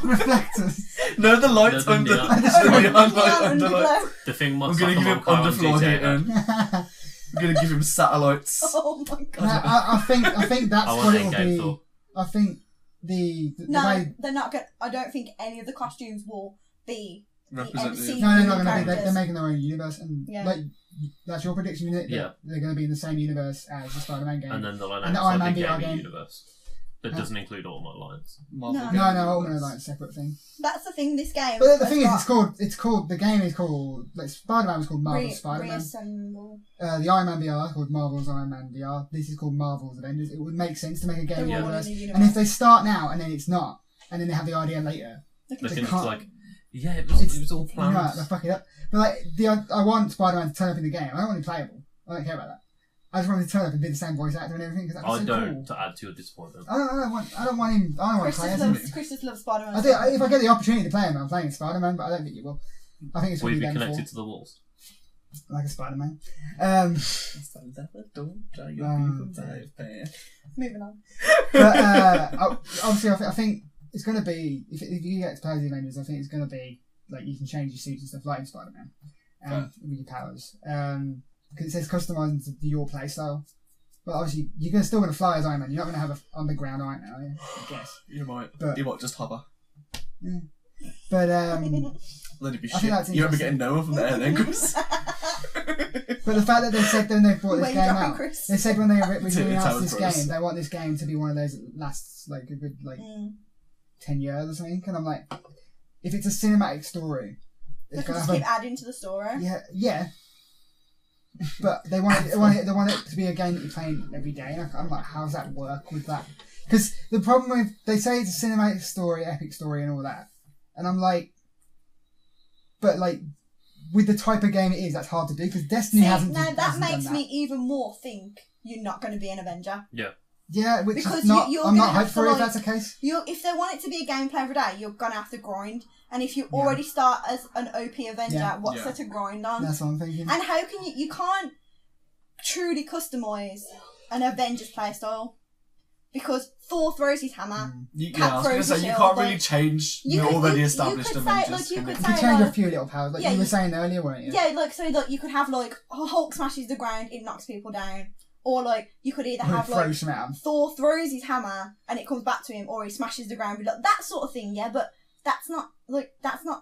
reflectors. No, the lights The under. neon. The neon light Neon under light. underglow. The thing I'm must gonna like give a him car on underfloor GTA. heating. I'm gonna give him satellites. Oh my No, god. I think that's I what want it will Endgame be. Thor. I think the No, way. they're not going. I don't think any of the costumes will be Representative. MC. No, they're not going to be. characters. They're making their own universe, and Yeah. like that's your prediction, isn't it? Yeah. They're going to be in the same universe as the Spider-Man game. And then they'll And the announce Iron like Man a VR gaming game. universe. That doesn't include Ultimate Alliance. Marvel No. Games. No, all like a separate thing. That's the thing. This game. But the thing is, has it's called. The game is called. Like Spider-Man was called got Marvel's Spider-Man. reassemble. The Iron Man VR is called Marvel's Iron Man VR. This is called Marvel's Avengers. It would make sense to make a game They're all universe. in the And if universe. they start now and then it's not, and then they have the idea later, They They can just can't- like, yeah, it was all you know, planned. they fuck it up. But like, I want Spider-Man to turn up in the game. I don't want him playable. I don't care about that. I just want him to turn up and be the same voice actor and everything because that's I so don't, cool. to add to your disappointment. I don't want him. I don't want to play as him. Chris loves Spider-Man. I think if I get the opportunity to play him, I'm playing Spider-Man, but I don't think you will. I think it's Will going you to be be them connected four, to the walls? like a Spider-Man. Moving on. But obviously, I think it's going to be if you get to play as the Avengers, I think it's going to be like you can change your suits and stuff like in Spider-Man, with your powers. Because it says customising to your play style. But obviously, you're still going to fly as Iron Man. You're not going to have an underground Iron Man, are you? I guess. You might. But- You might just hover. But Then it'd be I think shit. that's You won't be interesting. getting no one from there then, Chris. but the fact that they said when they brought this Where you game dropping, out, Chris? they said when they originally Timmy announced this Towers Bros. game, they want this game to be one of those that lasts like a good 10 years or something. And I'm like, if it's a cinematic story, They it's can gonna just have keep adding to the story. yeah. But they want it to be a game that you're playing every day. And I'm like, how does that work with that? Because the problem with they say it's a cinematic story, epic story, and all that, and I'm like, but like with the type of game it is, that's hard to do because Destiny See, hasn't. now that hasn't done makes that. me even more think you're not going to be an Avenger. Yeah, which Because is not. you're I'm not gonna hyped have for to, it if like- that's the case. If they want it to be a gameplay every day, you're going to have to grind. And if you already start as an OP Avenger, Yeah. what's Yeah. there to grind on? That's what I'm thinking. And how can you can't truly customise an Avengers playstyle because Thor throws his hammer. I was going to say, you can't really change the already established Avengers. You could You say, can change a like, few little powers, like Yeah, you were you- saying earlier, weren't you? yeah, like so, like you could have like Hulk smashes the ground, it knocks people down, or like you could either Or have it like throws them at 'em. Thor throws his hammer and it comes back to him, or he smashes the ground, like that sort of thing. Yeah, but that's not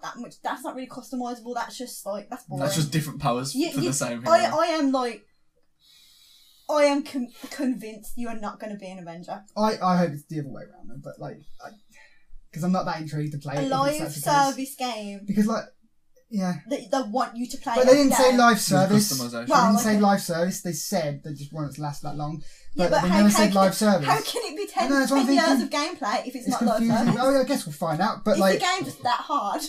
that much. That's not really customisable. That's just like that's boring. That's just different powers for the same thing. I am convinced you are not going to be an Avenger. I hope it's the other way around, though, but like, because I'm not that intrigued to play A it. live if it's that service game because like, yeah. that they want you to play. But they every didn't say day. live service. They Customization. Well, didn't say okay. live service. They said they just want it to last that long. But, Yeah, they how- never how said can- live service. How can it be 10, I know, that's what I'm 10 years thinking. of gameplay if it's It's not live confusing. service? Oh, yeah, I guess we'll find out. But Is like, the game just that hard?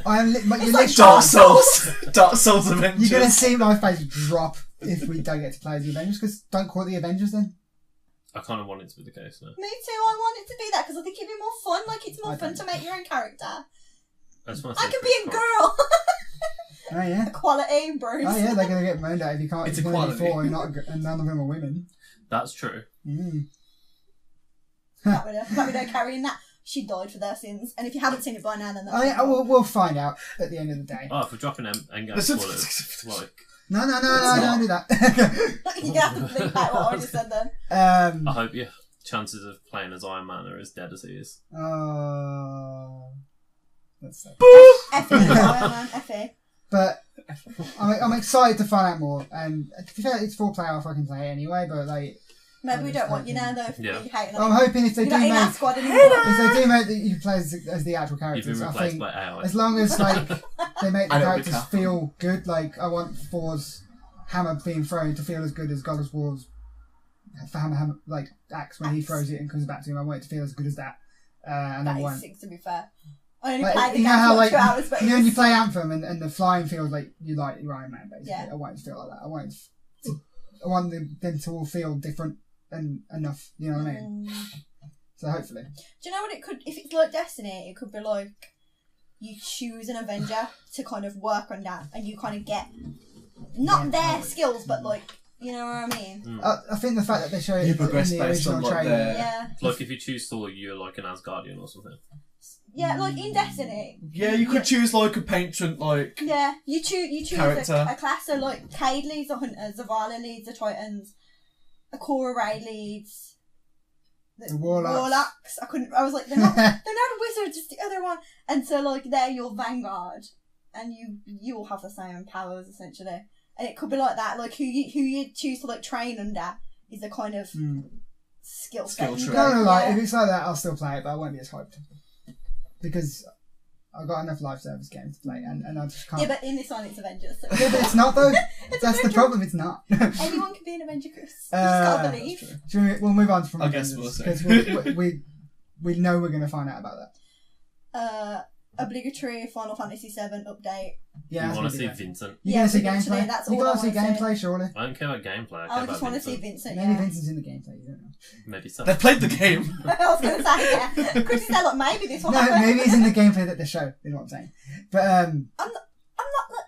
I am. You're like literally. Dark Souls. Dark Souls Avengers. You're gonna see my face drop if we don't get to play as the Avengers. Because don't call it the Avengers then. I kind of want it to be the case now. Me too, I want it to be that because I think it'd be more fun. Like, it's more I fun don't. to make your own character. I just want I can be a girl! Oh yeah. Equality, bros. Oh yeah, they're gonna get moaned at if you can't. It's if you're gonna be equality. four and none of them are women. That's true. That widow carrying that. She died for their sins, and if you haven't seen it by now, then that's we'll find out at the end of the day. Oh, if we're dropping Endgame spoilers, like... No, don't do that. You're gonna have to bleep out what I just said then. I hope your chances of playing as Iron Man are as dead as he is. That's so. Effie, Iron Man, Effie. But I'm excited to find out more. And to be fair, it's 4-player. I can play it anyway. But like, maybe we don't want you now though. Yeah. I'm hoping if they do make that you play as the actual characters, I think by AI. as long as like they make the characters feel good. Like I want Thor's hammer being thrown to feel as good as God of War's hammer like axe when he throws it and comes back to him. I want it to feel as good as that. And that then is sick, to be fair. I only like, played the you know game how for like 2 hours, but when you play Anthem and the flying feels like you're Iron Man basically. Yeah. I want it to feel like that. I want them to all feel different and enough. You know what I mean? So hopefully. Do you know what it could? If it's like Destiny, it could be like you choose an Avenger to kind of work on that, and you kind of get not their skills, but like. You know what I mean? I think the fact that they show it You in progress the based on original like trailer. Yeah. Like if you choose Thor, you're like an Asgardian or something. Yeah, like in Destiny. Yeah, you could choose like a patron, like Yeah, you choose character. a class. So like Cade leads the Hunters, Zavala leads the Titans, Akora Ray leads the Warlocks. I was like, they're not a wizard, just the other one. And so like they're your vanguard, and you all have the same powers essentially. And it could be like that, like who you choose to like train under is a kind of skill set. No, like if it's like that, I'll still play it, but I won't be as hyped because I've got enough live service games to play, and I just can't. Yeah, but in this one, it's Avengers. So yeah, but it's not though. That's the problem. It's not. Anyone can be an Avenger, Chris. You just gotta believe. We'll move on from. I guess we'll see. Because we know we're going to find out about that. Obligatory Final Fantasy VII update. Yeah, you want to see Vincent? You going to see gameplay? That's you all I want to see gameplay, see. surely? I don't care about gameplay. I just want to see Vincent. Maybe Vincent's in the gameplay. You don't know. Maybe so. They played the game. I was going to say yeah. Chris said like maybe this one. No, maybe he's in the gameplay that they show. Is what I'm saying. But I'm not.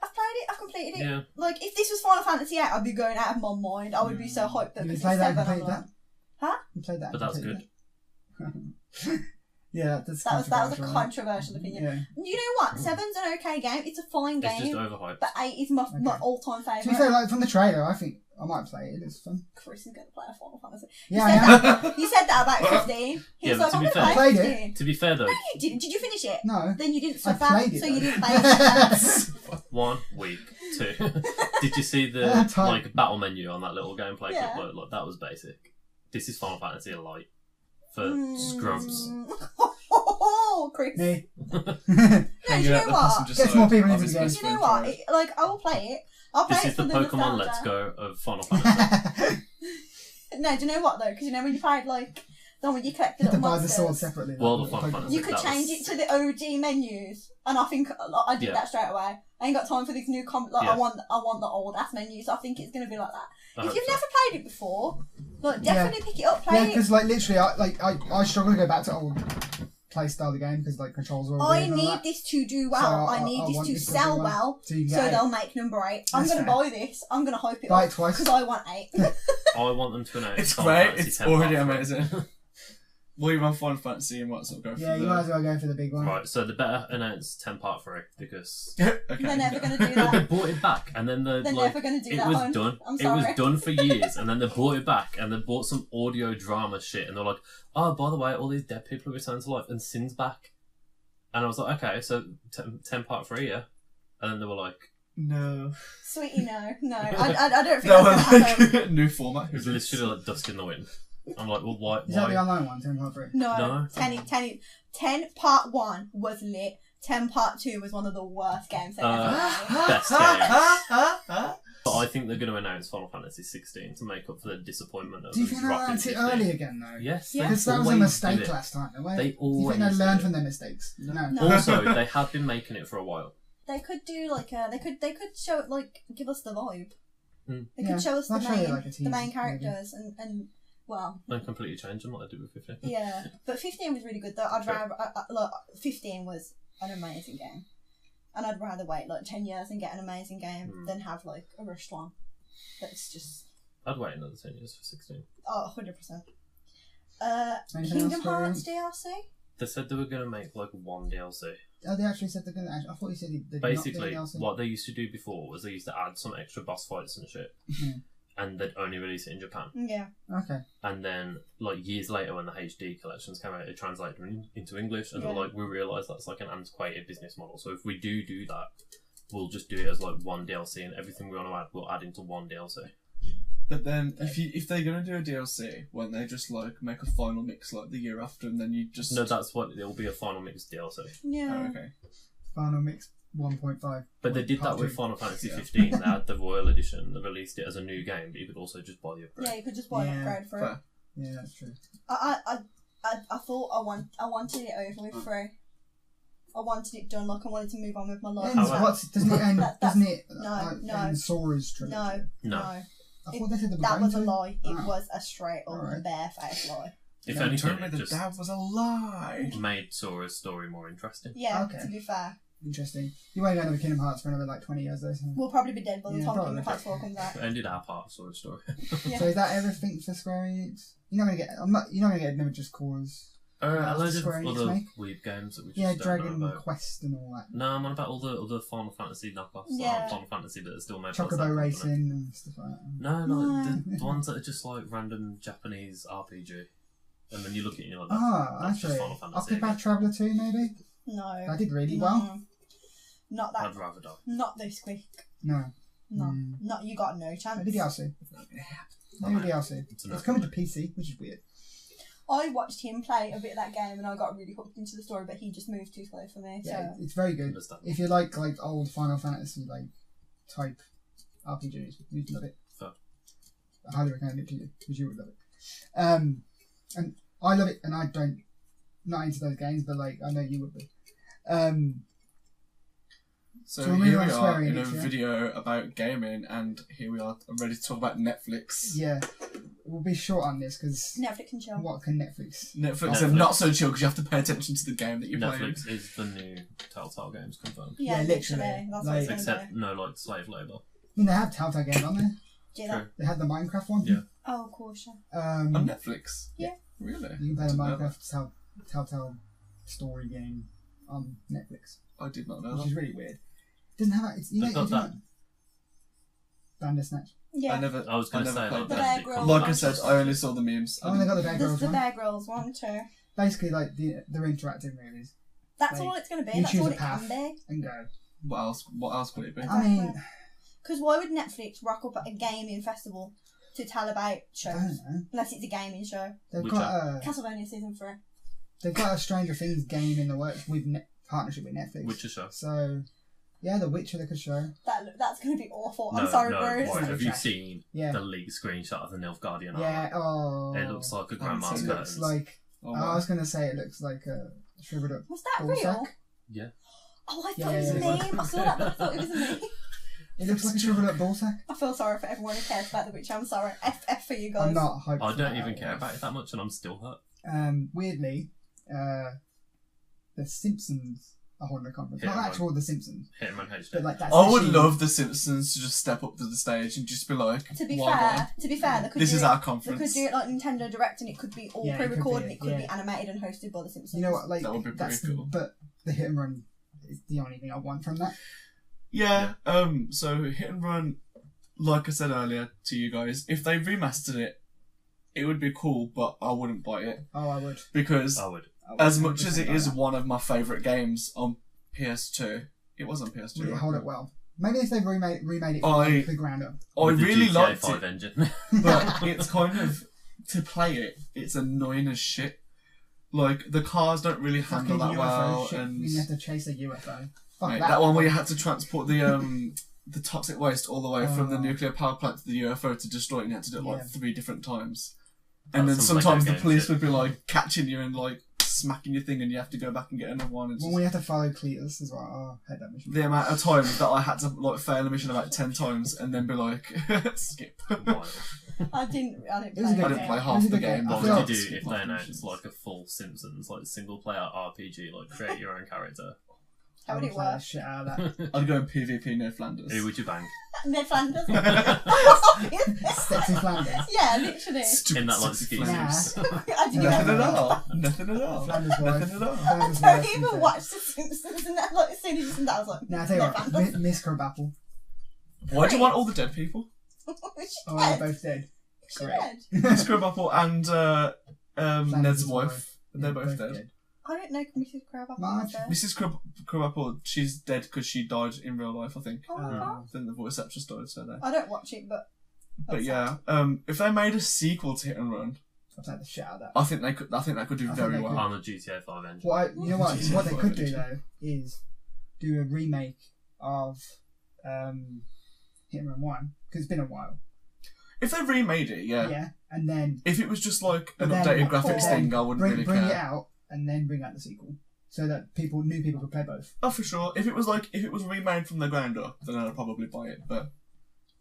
I've played it. I've completed it. Yeah. Like if this was Final Fantasy VIII, I'd be going out of my mind. I would be so hyped that you this is played that 7. and completed that? Huh? You played that. But that's good. Yeah, that was a controversial opinion. Yeah. You know what? 7's an okay game. It's a fine game. It's just overhyped. But 8 is my all-time favourite. To be fair, like from the trailer, I think I might play it. It's fun. Chris is going to play a Final Fantasy. Yeah, You said that about 15. He was like, I'm going to play 15. To be fair though. No, you didn't. Did you finish it? No. Then you didn't I suffer, played it, so though. you didn't play it. 1 week, 2. Did you see the like battle menu on that little gameplay clip? Like that was basic. This is Final Fantasy Light for scrubs. Oh, Chris. Me. No, you know what? Gets more people into the game. You know what? I will play it. I'll play this it is for the the Pokemon nostalgia. Let's Go of Final Fantasy. No, do you know what though? Because you know when you played like the one when you collected You little have to buy the sword monsters, separately. World of Final Fantasy. you could change it to the OG menus, and I think I did that straight away. I ain't got time for these new I want the old ass menus. So I think it's gonna be like that. If you've never played it before, like definitely pick it up, play it. Yeah, because like literally, I struggle to go back to old play style of the game because like controls are all I weird and all need that. this to do well. So I need this to sell well, so they'll make number 8. I'm going to buy this. I'm going to hype it buy up it twice because I want 8. I want them to announce. It's Final great. Fantasy It's 10 already Part 3. amazing. Well, you run Final Fantasy and what sort of go for Yeah, you might as well go for the big one. Right, so they better announce 10 Part 3 because okay. They're never going to do they that. bought it back and then They're never going to do it that was one. done. I'm It sorry. was done for years and then they bought it back and they bought some audio drama shit and they're like, oh, by the way, all these dead people have returned to life and Sin's back. And I was like, okay, so 10 Part 3, yeah. And then they were like, No. Sweetie, no. I don't think No, that's going to happen. like, new format. it was literally like Dust in the Wind. I'm like, well, why? Is that the online one? 10 Part 3? No. No. 10 Part 1 was lit. 10 Part 2 was one of the worst games they've ever made. Best game. But I think they're going to announce Final Fantasy 16 to make up for the disappointment of Do you think they'll announce it early again though? Yes. Yeah. Because that was a mistake last time. They Do you always think they do learned it. from their mistakes? No. Also, they have been making it for a while. They could do like they could show like give us the vibe. Mm. They could show us I'll the show you, main like, a teaser, the main characters and well. And completely change them like they did with 15. Yeah, but 15 was really good though. I'd rather look. 15 was an amazing game, and I'd rather wait like 10 years and get an amazing game than have like a rushed one. That's just I'd wait another 10 years for 16. Oh, 100%. Anything Kingdom else, Hearts DLC? They said they were going to make like one DLC. Oh, they actually said they're going to. I thought you said they're Basically, not doing DLC. what they used to do before was they used to add some extra boss fights and shit, and they'd only release it in Japan. Yeah. Okay. And then, like years later, when the HD collections came out, it translated into English, and they're like, we realised that's like an antiquated business model. So if we do that, we'll just do it as like one DLC, and everything we want to add, we'll add into one DLC. But then, if they're gonna do a DLC, won't they just like make a final mix like the year after, and then you just No, that's what it'll be, a final mix DLC. Yeah. Oh, okay. Final Mix 1.5. But they did that Part with two. Final Fantasy 15. They had the Royal Edition. They released it as a new game, but you could also just buy the upgrade. Yeah, you could just buy an Yeah. upgrade for it. Fair. Yeah, that's true. I thought I wanted it over with free. I wanted it done, like I wanted to move on with my life. Ends, However- doesn't it end? Doesn't it? No. End Sora's trilogy. No. I thought they said the That was a going to. lie. It Ah. was a straight up Alright. barefaced lie. If No, anything, told me it the just dad was a lie. made Sora's story more interesting. Yeah, Okay. to be fair. Interesting. You won't go to Kingdom Hearts for another like 20 years though. So, We'll probably be dead by the Yeah, time probably. Kingdom Hearts 4 comes out. It ended our part of Sora's story. Yeah. so is that everything for Square Enix? You're not gonna get. You're not gonna get another Just Cause. A load of Square Enix other make? weird games that we just Yeah, don't know Dragon about. Quest and all that. No, I'm on about all the Final Fantasy knockoffs. Yeah. Final Fantasy that are still made by the same Chocobo company. Racing and stuff like that. No, No. the ones that are just like random Japanese RPG. And then you look at it and you're like, Ah, that's just actually, Final Fantasy. Octopath Traveler 2 maybe. No. I did really No. well. Not that. I'd rather die. Not this quick. No. No. Mm. Not you got no chance. Maybe DLC. Maybe Alright. DLC. It's It's coming to PC, which is weird. I watched him play a bit of that game and I got really hooked into the story, but he just moved too slow for me. Yeah, So it's very good. Understand. If you like old Final Fantasy type RPGs, you'd love it. Fair. I highly recommend it to you because you would love it. And I love it, and I don't not into those games, but I know you would be. So So we're here moving we on to are Square in a Enix, yeah? video about gaming, and here we are ready to talk about Netflix. Yeah, we'll be short on this because Netflix and chill. what can Netflix? Netflix are not so chill because you have to pay attention to the game that you're playing. Netflix is the new Telltale Games confirmed. Yeah, Yeah, literally. literally. That's Like- what it's going Except to no slave labour. I mean, they have Telltale games on there. do. That. True. They had the Minecraft one. Yeah. Oh, of course, yeah. On Netflix? Yeah. Really? You can play the Didn't know that. Minecraft Telltale story game on Netflix, I did not know which that. is really weird. Doesn't have it's you They've know, got that. Bandersnatch. Yeah. I was going to say never like played that. that. The Bear Grylls. Like I said, I only saw the memes. Oh, they got the Bear There's Grylls the one. Bear Grylls one too. Basically, they're interactive movies. That's Like, all it's going to be. you That's choose all a it can path. be. And go. What else could it be? I mean, Because why would Netflix rock up at a gaming festival to tell about I shows? don't know. Unless it's a gaming show. They've Which got a Castlevania season 3. they've got a Stranger Things game in the works with partnership with Netflix. Witcher show. So, yeah, The Witcher they could show. That's going to be awful. No, I'm sorry, no, Bruce. why, have you Trash. seen Yeah. the leaked screenshot of the Nilfgaardian Yeah. armor? Oh. It looks like a It grandma's It looks looks curtains. like. Oh, I was gonna say it looks like a shriveled up Was that ball real? sack. Yeah. Oh, I thought Yeah, it was a yeah, meme. I saw that, but I thought it was a meme. It looks like a shriveled up ball sack. I feel sorry for everyone who cares about The Witcher. I'm sorry. F for you guys. I'm not hyped. I for don't that even at care all. about it that much, and I'm still hurt. Weirdly, the Simpsons are holding a conference. Yeah, Not right. actual The Simpsons, Hitman HD. but that's. I would actually- love the Simpsons to just step up to the stage and just be like, To be "Why fair, not? they could This do is it. our They conference." could do it like Nintendo Direct, and it could be all Yeah, it could pre-recorded. be, It could be yeah. animated and hosted by The Simpsons. You know what? That would be pretty that's cool. But the hit and run is the only thing I want from that. Yeah, so Hit and Run, like I said earlier to you guys, if they remastered it, it would be cool, but I wouldn't buy it. Oh, I would. Because I would. I would as much as 100% it buy is that. one of my favourite games on PS2, it was on PS2. Would it right? hold it well? Maybe if they remade it I- from the ground up. I With the really GTA liked 5 it, engine. but it's kind of, to play it, it's annoying as shit. Like, the cars don't really handle Fucking that well, shit. and You have to chase a UFO. Fuck mate, that. that one where you had to transport the toxic waste all the way from the Oh. nuclear power plant to the UFO to destroy it, and you had to do it like Yeah. 3 different times. And That's then some Lego sometimes the game police shit. would be like catching you and like smacking your thing, and you have to go back and get another one. It's When just, we have to follow Cletus as well. Oh, I hate that mission. the amount of times that I had to like fail a mission about 10 times and then be like, skip. Wild. I didn't It was a play good I it. didn't play It half was a the good game. game. I What feel would like- you skip do if half they the announced missions. like a full Simpsons, like single player RPG, like create your own character? How would it work? Shit out of that. I'd go in PvP Ned Flanders. Who would you bang? Ned Flanders. Sexy Flanders. Yeah, literally. In that like Sexy ski Flanders. suits. I didn't Nothing even, at all. Nothing at all. Flanders wife. Nothing at all. Flanders I wife. didn't even watch The Simpsons and that, like, as soon as you said that, I was like, Now I tell you Ned what, Flanders. Miss Crabapple. Why do you want all the dead people? She's Oh, they're dead. both dead. She's Great. dead. Scrubapple and Flanders' Ned's wife. Yeah, They're both dead. I don't know Mrs. Crabapple. Marge. Mrs. Crabapple, she's dead because she died in real life, I think. Oh, Oh. Then the voice actress died, so there. I don't watch it, but But yeah, if they made a sequel to Hit and Run, I'll take the shit out of that. I think they could. I think they could do I think very they well. could. On the GTA 5 engine. You know what? Jesus, What they could do Christ. though is do a remake of Hit and Run 1 because it's been a while. If they remade it, yeah. Yeah, and then If it was just like an But then updated graphics then thing, I wouldn't bring really it care. out and then bring out the sequel so that new people could play both. Oh, for sure. If it was remade from the ground up, then I'd probably buy it. But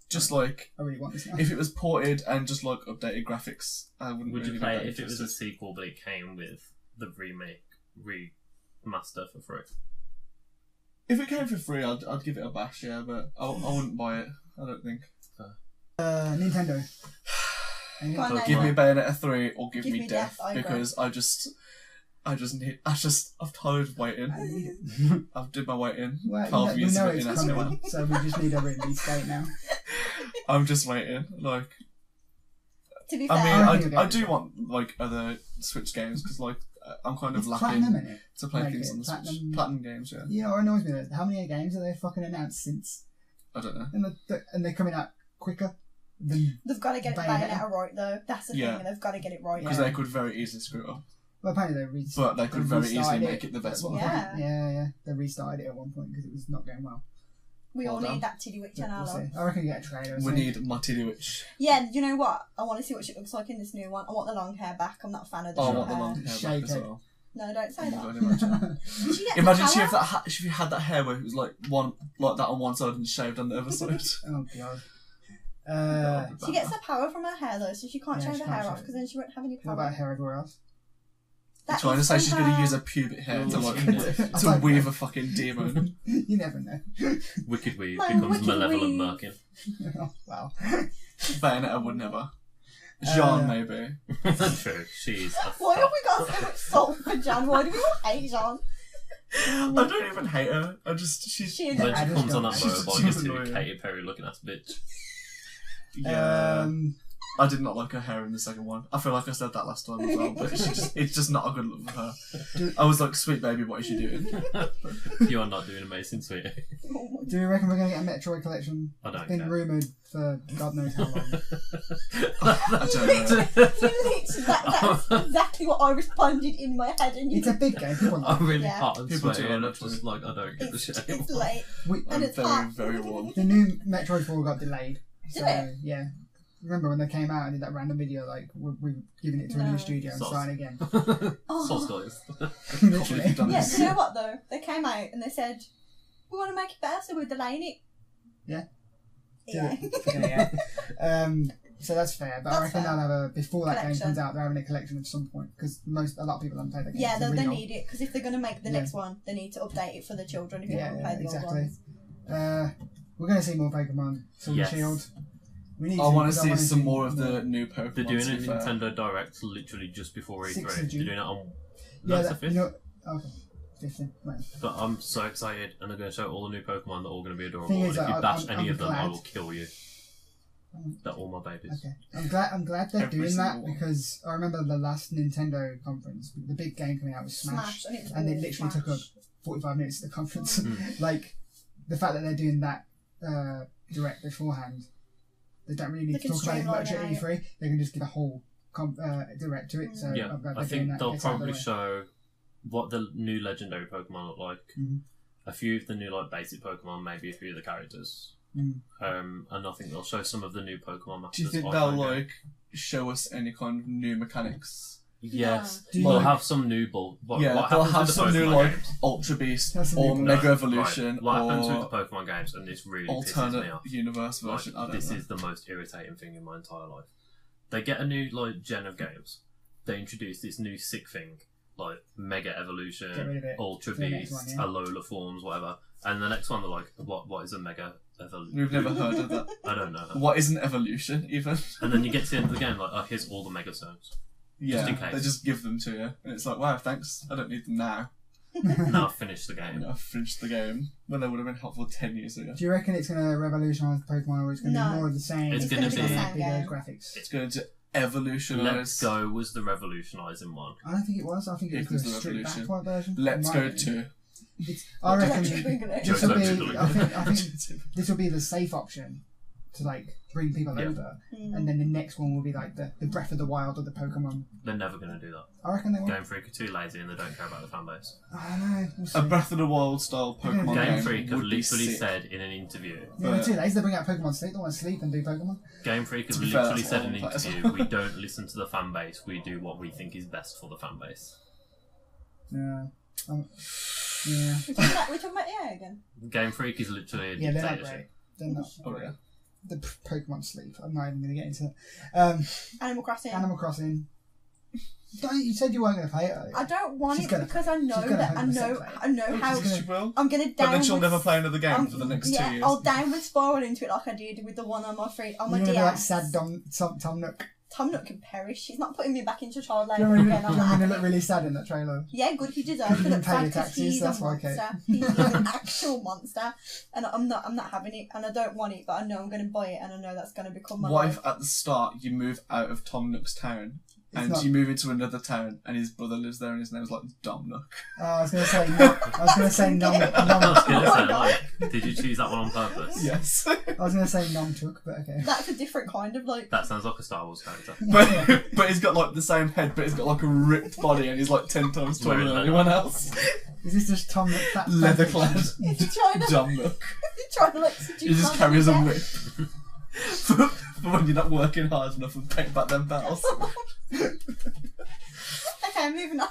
just like I really want this now. if it was ported and just like updated graphics, I wouldn't. Would really you be play that it if it was a interested. sequel but it came with the remaster for free? If it came for free, I'd give it a bash, yeah. But I wouldn't buy it. I don't think. Nintendo. Go on, Give me Nate. Bayonetta 3 or give Give me me Death Death, I agree. because I'm tired of waiting. I need it. I've did my waiting. Well, 12 we years know of it it's in coming, so we just need a release date now. I'm just waiting. Like, to be fair, I reckon mean, you'll I get do it. want like other Switch games because like I'm kind of It's lacking platinum in it. to play Like things it, on the Switch. platinum- Platinum games, yeah. You know what annoys me though? How many games have they fucking announced since? I don't know. And they're coming out quicker than. they've got to get Bayonetta. Bayonetta right though. That's the Yeah. thing, they've got to get it right. Because Yeah. they could very easily screw it up. Well, apparently But they could very easily restarted make it the best at one. Yeah. Yeah. They restarted it at one point because it was not going well. We all Well done. need that Tiddy Witch on We'll our see. life. I reckon you get a trailer. or We something. need Matty Witch. Yeah, you know what? I want to see what she looks like in this new one. I want the long hair back. I'm not a fan of the Oh, I short want the hair. long hair back Shake as it. well. No, don't say Oh my that. God, imagine. Did she get Imagine the power? if you had that hair where it was like one like that on one side and shaved on the other side. Oh god. That would be She bad. gets her power from her hair though, so she can't Yeah, shave she her can't hair shave off it. because then she won't have any What power. about hair everywhere else? You're That trying to is say from she's going to her- use her pubic hair to like Yeah. to weave a fucking demon. You never know. Wicked Weave My becomes Wicked Malevolent Weave. Merkin. Wow. Bayonetta would never. Jean maybe. True, she's a Why have fuck. we got so much salt for Jan? Why do we all hate Jan? I don't even hate her. I just she's She is When I she just comes on don't- that She's motorbike, too it's a annoying. Katy Perry looking ass bitch. yeah. Um, I did not like her hair in the second one. I feel like I said that last time as well, but it's just not a good look for her. I was like, sweet baby, what is she doing? You are not doing amazing, sweetie. do you reckon we're going to get a Metroid collection? I don't It's been care. rumoured for God knows how long. I don't know. That's exactly what I responded in my head, and you. It's a big game. People I'm love it. really Yeah. hot and People sweaty, do and like I'm just like, I don't get the It's, shit. it's late. We, And it's very, hot. very warm. the new Metroid 4 got delayed. Did So, it? yeah. Remember when they came out and did that random video, like, we're giving it to a No. new studio and Sauce. starting again? Oh. Sauce guys. Literally. You've done Yeah, this. you know what though? They came out and they said, we want to make it better, so we're delaying it. Yeah. Yeah. Yeah. So that's fair, but I That's reckon fair. they'll have a before that Collection. game comes out. They're having a collection at some point because a lot of people haven't played that game. Yeah, It's a they re-roll. need it because if they're going to make the Yeah. next one, they need to update it for the children if you Yeah, haven't yeah, played the exactly. old ones. We're going to see more Pokemon Sword Yes. and Shield. We need I want to because see wanna some see more of the new Pokemon. They're doing to a be fair. Nintendo Direct literally just before 6th E3. of June. They're doing it on. Yeah, No, it's that, the you 5th. know, okay, 15. Right. But I'm so excited, and they're going to show all the new Pokemon. They're all going to be adorable. Thing And is, if you bash I'm any of them, I glad- will kill you. They're all my babies. Okay, I'm glad they're Every doing that single one. because I remember the last Nintendo conference, the big game coming out was Smash, And, it's and it all literally took up Smash. 45 minutes of the conference. Mm. Like the fact that they're doing that direct beforehand, they don't really need They to can talk about it much at streamline it. E3. They can just give a whole direct to it. So Yeah, I'm glad I they're doing think that. they'll Gets out of the probably way. show what the new legendary Pokemon look like. Mhm. A few of the new like basic Pokemon, maybe a few of the characters. Mm. And I think they'll show some of the new Pokemon masters. Do you think off they'll that game. like show us any kind of new mechanics? Yes, Do you they'll like- have some new ball. What Yeah, they'll happens have with the some new Pokemon like games? Ultra Beast That's or some new Mega No, Evolution right. What happens with the or Pokemon games, and this really pisses alternate me off. universe Like, version. I don't this know. is the most irritating thing in my entire life. They get a new like gen of games. They introduce this new sick thing, like Mega Get rid Evolution, of it. Ultra For the next Beast, one, yeah. Alola Forms, whatever. And the next one, they're like, what is a Mega Evolution? We've never heard of that. I don't know. What is an evolution, even? And then you get to the end of the game, like, oh, here's all the Mega Stones. Yeah, in case. they just give them to you. And it's like, wow, thanks. I don't need them now. Now I've finished the game. I've finished the game when they would have been helpful 10 years ago. Do you reckon it's going to revolutionise Pokemon, or it's going to No. be more of the same? It's gonna be the same bigger game. graphics. It's going to evolutionise. Let's Go was the revolutionising one. I don't think it was. I think it was the stripped back white version. Let's It Go might be. 2. I reckon Electric this will be. Electric I think this will be the safe option to like bring people Yeah. over, and then the next one will be like the Breath of the Wild or the Pokemon. They're never going to do that. I reckon they will. Game Freak are too lazy and they don't care about the fan base. I don't know. We'll see. A Breath of the Wild style Pokemon Game Game Freak have would be literally sick. said in an interview. Yeah, they're too lazy. They bring out Pokemon Sleep. They want to sleep and do Pokemon. Game Freak have To be fair, literally that's said what in an I want to play. interview, we don't listen to the fan base, we do what we think is best for the fan base. Yeah. Yeah. We're talking about EA again. Game Freak is literally a Yeah, they're not dictatorship. great. They're not Oh, great. yeah. The Pokemon Sleep. I'm not even going to get into it. Animal Crossing. Animal Crossing. You said you weren't going to play it earlier. I don't want She's it gonna because I play it. know She's gonna that 100% play it. I know how She's gonna- She will. I'm gonna down. But then she'll with- never play another game for the next 2 years. I'll downward spiral into it like I did with the one on my free on my You're going to be like DS. sad Tom Nook. Tom Nook can perish. He's not putting me back into child Do you labour remember again. I'm when not you having look it. really sad in that trailer? Yeah, good. He deserves You to didn't look pay your sad because taxes, he's that's a why, Kate. monster. He's an actual monster, and I'm not having it, and I don't want it, but I know I'm going to buy it, and I know that's going to become my What life. if at the start you move out of Tom Nook's town It's and not- you move into another town and his brother lives there and his name's like Dom Nook? I was going to say Nom I was going to Oh say, my God. like, did you choose that one on purpose? Yes. I was going to say Nom Took, but okay. That's a different kind of like. That sounds like a Star Wars character. But he's got like the same head, but he's got like a ripped body and he's like 10 times taller Wearing than leather. anyone else. Is this just Tom Nook fat Leather fan clad fiction? It's trying to, Dom Nook. it's trying to like seduce He just my carries a yeah. whip. for when you're not working hard enough and paint back them bells. Okay, moving on.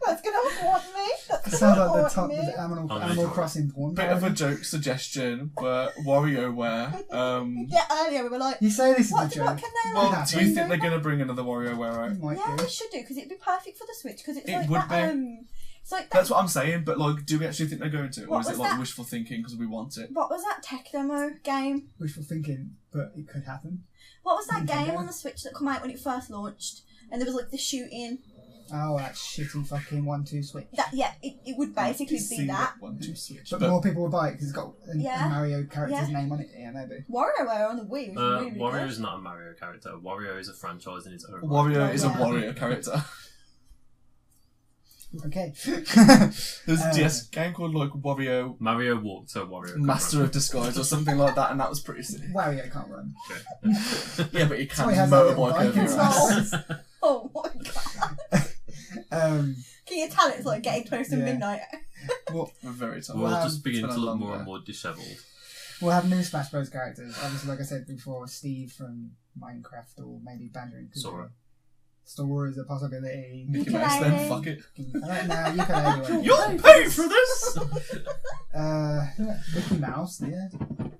That's gonna haunt me. That's It gonna sounds like the haunt top me. of the Animal I'm Animal gonna Crossing porn. Bit of a joke suggestion, but WarioWare. Yeah, earlier we were like, You say this is a what joke. can they Well, like? do you think they're going to bring another WarioWare out? You might Yeah, do. they should do because it'd be perfect for the Switch because it's It like would that. be. It's like That's what I'm saying, but like, do we actually think they're going to? Or What is it was like that? wishful thinking because we want it? what was that tech demo game? Wishful thinking, but it could happen. What was that Nintendo. game on the Switch that came out when it first launched? And there was like the shooting. Oh, that shitty fucking 1-2 Switch. That it would basically See be that. One, two, switch. But But more people would buy it because it's got a Yeah. Mario character's Yeah. name on it. Yeah, maybe. WarioWare on the Wii was really, really Wario good. is not a Mario character. Wario is a franchise in its own right. Wario is a Yeah. warrior character. Okay. There's a game called like Wario Mario walked, so Wario could Master run. of Disguise or something like that, and that was pretty sick. Wario can't run. Okay. Yeah, but he can So he has that little motorbike bike over your and ass. stuff. Oh my god. Can you tell it's like getting close to Yeah. midnight? We're very tired. We'll Wow. just begin It's to been a look long more day. and more dishevelled. We'll have new Smash Bros characters. Obviously, like I said before, Steve from Minecraft or maybe Banjo and Kazooie. Sora. Sora is a possibility. Mickey Ukulele. Mouse, then fuck it. I don't know. You can anyway. You'll pay for this! Mickey Mouse. Yeah,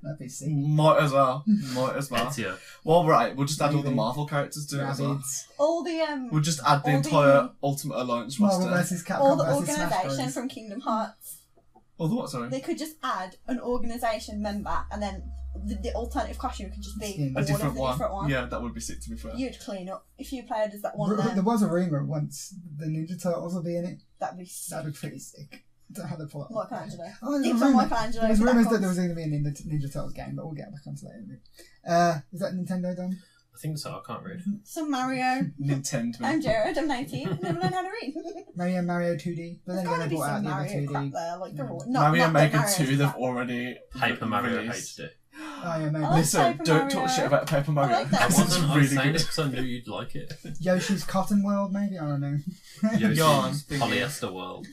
that'd be sick. Might as well. Might as well. Ezio. Well, right, we'll just add all the Maybe. Marvel characters to it as well. Rabbids. All the We'll just add the All the- entire Ultimate Alliance Marvel roster. vs. Capcom all the versus Smash organisation Bros. from Kingdom Hearts. Oh, the what, sorry? They could just add an organisation member and then the alternative costume could just be Skin. all A different of the one. different one. Yeah, that would be sick, to be fair. You'd clean up if you played as that one. There There. was a rumour once the Ninja Turtles will be in it. That'd be sick. That'd be pretty sick. I don't know how they pull it off. Michelangelo. Oh, there's Dibs a on rumour. Michelangelo. There was if rumours that comes. there was going to be a Ninja Turtles game, but we'll get back onto that in a bit. Is that Nintendo done? I think so, I can't read. Some Mario. Nintendo. I'm Jared, I'm 19, never learned how to read. Mario 2D, but There's then gotta they be brought out some the other Mario crap 2D. there, like they're all... Mario not Maker Mario's 2, they've crap. already Paper Mario released. HD. Oh yeah, maybe. I like Listen, Paper don't talk Mario. shit about Paper Mario. like that. I It's wasn't, I was really saying it good. because I knew you'd like it. Yoshi's Cotton World, maybe? I don't know. Yoshi's Yarn thingy. Polyester World.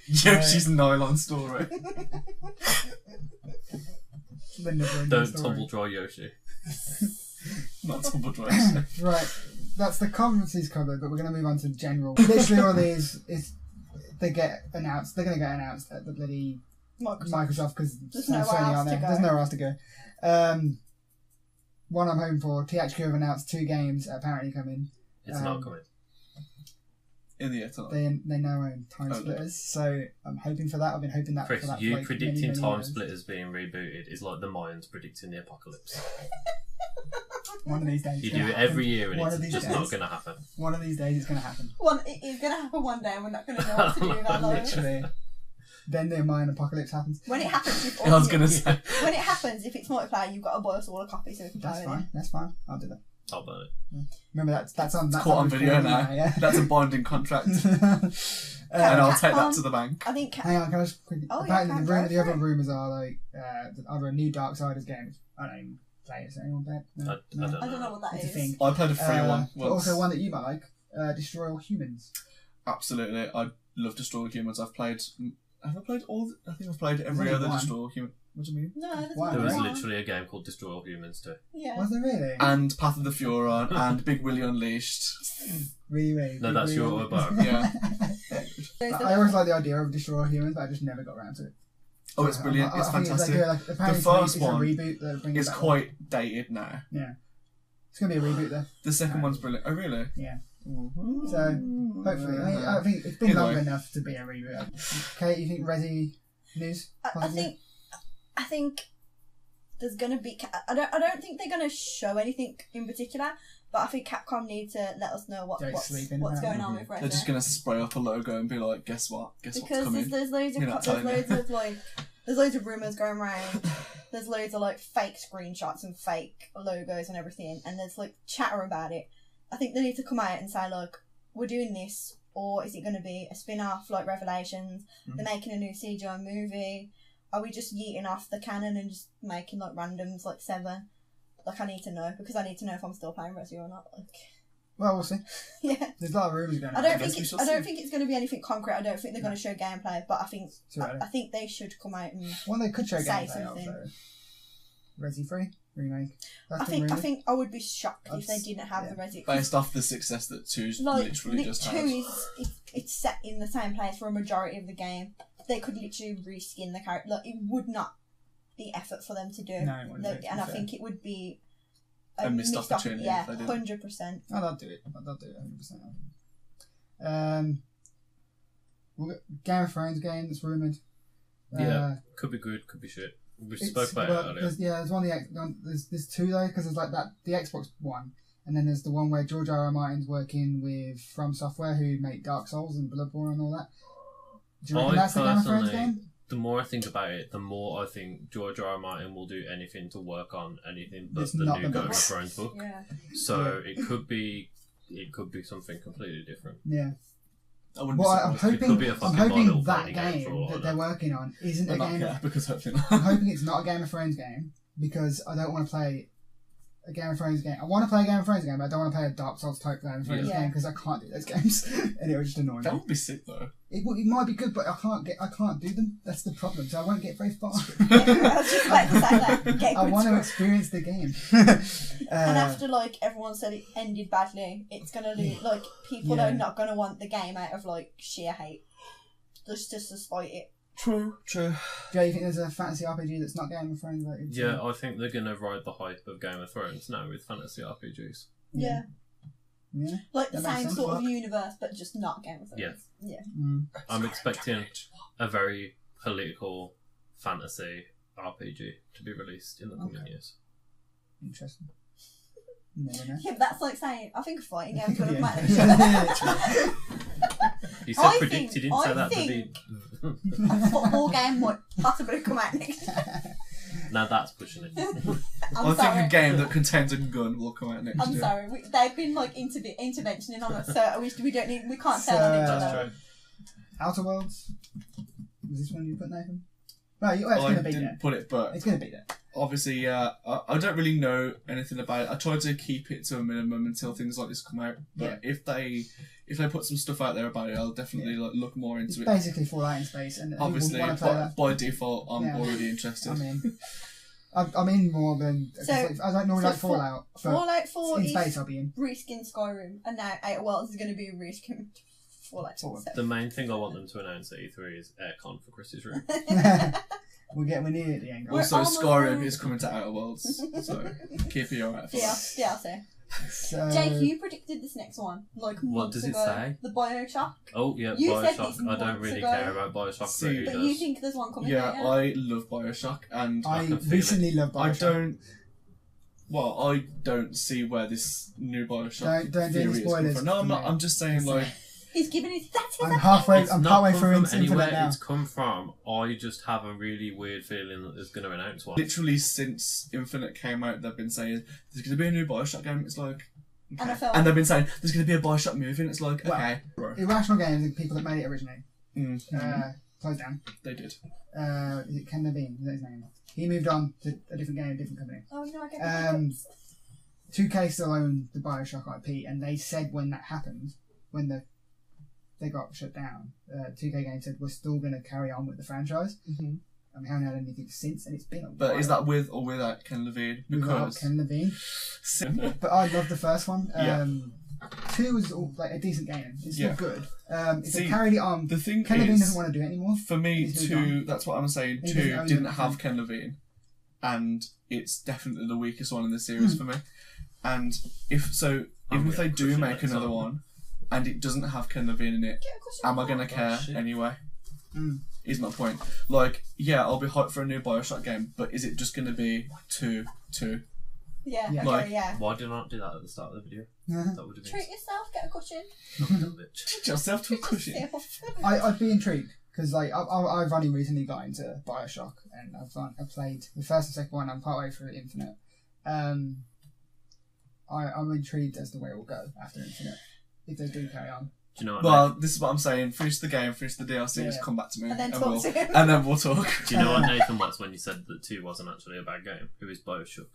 Yoshi's Nylon Story. The never-ending Don't story. tumble dry Yoshi. Not Tumble Dry. Right, that's the conferences covered, but we're going to move on to general. Literally all these is they get announced. They're going to get announced at the bloody Microsoft because There's nowhere Sony else aren't to there. go. There's nowhere else to go. One I'm hoping for. THQ have announced 2 games apparently coming. It's not coming. In the year to lie. They now own Timesplitters, so I'm hoping for that. I've been hoping that Chris, for that. you for like predicting many years. Timesplitters being rebooted is like the Mayans predicting the apocalypse. One of these days. You it's do gonna it every happen. year and One it's of these just days. not going to happen. One of these days it's going to happen. It is going to happen one day and we're not going to know what to do with our lives. Literally. Then the Mayan apocalypse happens. When it happens, if I was going to say. when it happens, if it's multiplayer, you've got to buy us all a copy so we can play That's with fine. it. That's fine. I'll do that. I'll burn it. Remember that's on Caught on video recording now. Yeah. That's a binding contract. And I'll take that to the bank. I think. Hang on, can I just quickly? Oh, yeah, apparently, go the for other it. rumours are like either a new Darksiders game. Which I don't even play it. Does anyone play it? No? I don't I don't know what that It's a is. thing. I played a free one But once. also one that you might like. Destroy All Humans. Absolutely. I love Destroy All Humans. Have I played all? I think I've played every There's other only one. Destroy All Humans. What do you mean? No, there's Why? There was not. literally a game called Destroy All Humans too. Yeah. Was there really? And Path of the Furon and Big Willy Unleashed. Really? No, that's your autobiography. Yeah. I always like the idea of Destroy All Humans, but I just never got around to it. Oh, it's brilliant. It's I think fantastic. apparently The first it's a one reboot that brings It's it back. quite dated now. Yeah. It's going to be a reboot though. The second one's brilliant. Oh, really? Yeah. Mm-hmm. So, hopefully. I think it's been Either long way. enough to be a reboot. Kate, you think Resi news? I think there's gonna be. I don't think they're gonna show anything in particular, but I think Capcom need to let us know Don't what's sleep in going apparently. on with They're just Resident. going to spray up a logo and be like, guess what? Guess what's Because coming? there's loads You're not of telling me. there's loads of rumours going around. There's loads of like fake screenshots and fake logos and everything, and there's like chatter about it. I think they need to come out and say, look, we're doing this, or is it going to be a spin-off like Revelations? They're making a new CGI movie. Are we just yeeting off the canon and just making like randoms like 7? Like I need to know because I need to know if I'm still playing Resi or not. Like, Well, we'll see. yeah. There's a lot of rumours going on. I don't guess think we it's. shall I don't see. think it's going to be anything concrete. I don't think they're going to show gameplay, but I think Too early. I think they should come out and. Well, they could show Say gameplay something. also. Resi 3 remake. That's I been think rumoured. I would be shocked if they That's- didn't have yeah. the Resi. Based off the success that 2's Like literally just 2 had. it's set in the same place for a majority of the game. They could literally reskin the character. Like, it would not be effort for them to do. No, it wouldn't be, to be And I fair. think it would be A missed opportunity Yeah, if they did. 100%. Oh, they'll do it. They'll do it 100%. We've got Game of Thrones game that's rumoured. Yeah, could be good, could be shit. We spoke about it earlier. There's one. There's two though, because there's like that the Xbox one, and then there's the one where George R. R. Martin's working with From Software, who make Dark Souls and Bloodborne and all that. Do you reckon that's the Game of Thrones game? The more I think about it, the more I think George R. R. Martin will do anything to work on anything but It's the not new the Game of book. Thrones book. Yeah. So it could be something completely different. Yeah. I wouldn't be Well, I'm surprised. It could be a hoping fucking Little that Pony game for all game I that know. they're working on isn't a But not game. care, because hopefully I'm not. hoping it's not a Game of Thrones game because I don't want to play a Game of Thrones game. I want to play a Game of Thrones game, but I don't want to play a Dark Souls type Game of Thrones Yeah. game because I can't do those games, and it would just annoy me. That would be sick though. It might be good, but I can't do them. That's the problem. So I won't get very far. I was just about to say that. Get a I good want to score. experience the game. And after like everyone said it ended badly, it's gonna lose. Like people Yeah. are not gonna want the game out of like sheer hate, just to spite it. True. Joe, you think there's a fantasy RPG that's not Game of Thrones related? Yeah, I think they're gonna ride the hype of Game of Thrones now with fantasy RPGs. Yeah, Yeah. like the That makes same sense. sort of universe, but just not Game of Thrones. Yeah. Yeah. Mm. I'm expecting a very political fantasy RPG to be released in the coming years. Interesting. Never know. Yeah, but that's like saying I think a fighting game's gonna come out Yeah. next Yeah, year. He said I predict, he think- didn't say I that to be. think- A football game might possibly come out next year. Now that's pushing it. I'm I sorry. think a game that contains a gun will come out next I'm year. sorry. They've been like interventioning on us, so we don't need. We can't So, tell each That's other. true. Outer Worlds. Was this one you put, Nathan? No, it's I going to be didn't there. put it, but It's going to be there. obviously, I don't really know anything about it. I try to keep it to a minimum until things like this come out. But if they put some stuff out there about it, I'll definitely like look more It's into it. basically Fallout in space, and Obviously, want to play that. by default, I'm Yeah. already interested. I'm in more than. So- I don't normally so like Fallout, but Fallout 4 in is space I'll be in. reskin Skyrim, and now Outer Worlds is going to be a reskin Fallout 4. So. The main thing I want them to announce at E3 is aircon for Chris's room. We're near at the end. We're Also, almost Skyrim there. is coming to Outer Worlds, so keep your eye out for that. DLC. So, Jake, you predicted this next one like What months does it ago. say? The Bioshock. Oh yeah, You said Bioshock. this I don't months really ago. care about Bioshock. See, but But who you does? think there's one coming Yeah, out? I love Bioshock, and I can feel recently loved I Bioshock. don't. Well, I don't see where this new Bioshock Don't do any theory is coming spoilers from. No, I'm for not. me. I'm just saying, like, He's giving it. That's his I'm opinion. halfway. It's I'm not partway come through from into anywhere Infinite now. it's come from. I just have a really weird feeling that there's going to announce one. literally since Infinite came out, they've been saying there's going to be a new Bioshock game. It's like, And a okay. film. And they've been saying there's going to be a Bioshock movie, and it's like, Well, okay, bro. Irrational Games, the people that made it originally, closed down. They did. Is it Ken Levine? Is that his name? He moved on to a different game, a different company. Oh no, I get Um, 2K still own the Bioshock IP, and they said when that happened, when they got shut down, 2K Games said we're still going to carry on with the franchise. Mm-hmm. And we haven't had anything since, and it's been a while. But is that with or without Ken Levine? Without Because Ken Levine? simple. But I love the first one. Yeah. 2 was like a decent game. It's still Yeah. good. If See, they carried it on, The thing Ken Levine is, doesn't want to do it anymore. for me, He's moved 2. That's what I'm saying. He 2 doesn't own didn't the have IP. Ken Levine, and it's definitely the weakest one in the series for me. And if so, even if they do crushing make that another song. one, and it doesn't have Ken Levine in it, am I gonna care shit. anyway? Mm. Is my point. Like, yeah, I'll be hyped for a new Bioshock game, but is it just gonna be 2? Yeah, Yeah. okay, Like- yeah. Why did I not do that at the start of the video? Yeah. That would have been Treat yourself, get a cushion. a little bitch. Treat yourself to a Treat cushion. yourself. I'd be intrigued because like I've only recently got into Bioshock and I've played the first and second one. I'm partway through Infinite. I'm intrigued as to where it will go after Infinite if they do carry on. Do you know what? Well, this is what I'm saying. Finish the game, finish the DLCs, Yeah. come back to me, And then we'll, talk to him. and then we'll talk. Do you know what Nathan was when you said that 2 wasn't actually a bad game? Who is Bioshock?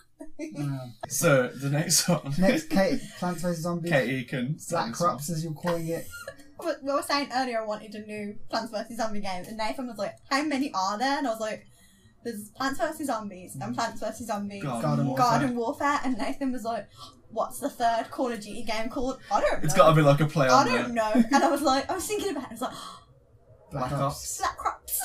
So the next one, Next, Plants vs Zombies. Katie can Black Crops, as you're calling it. But we were saying earlier I wanted a new Plants vs Zombie game, and Nathan was like, how many are there? And I was like, there's Plants vs Zombies and Plants vs Zombies Garden Warfare. And Nathan was like, what's the third Call of Duty game called? I don't know. It's got to be like a play I on don't know. And I was thinking about it. I was like, Black Ops. Black Crops.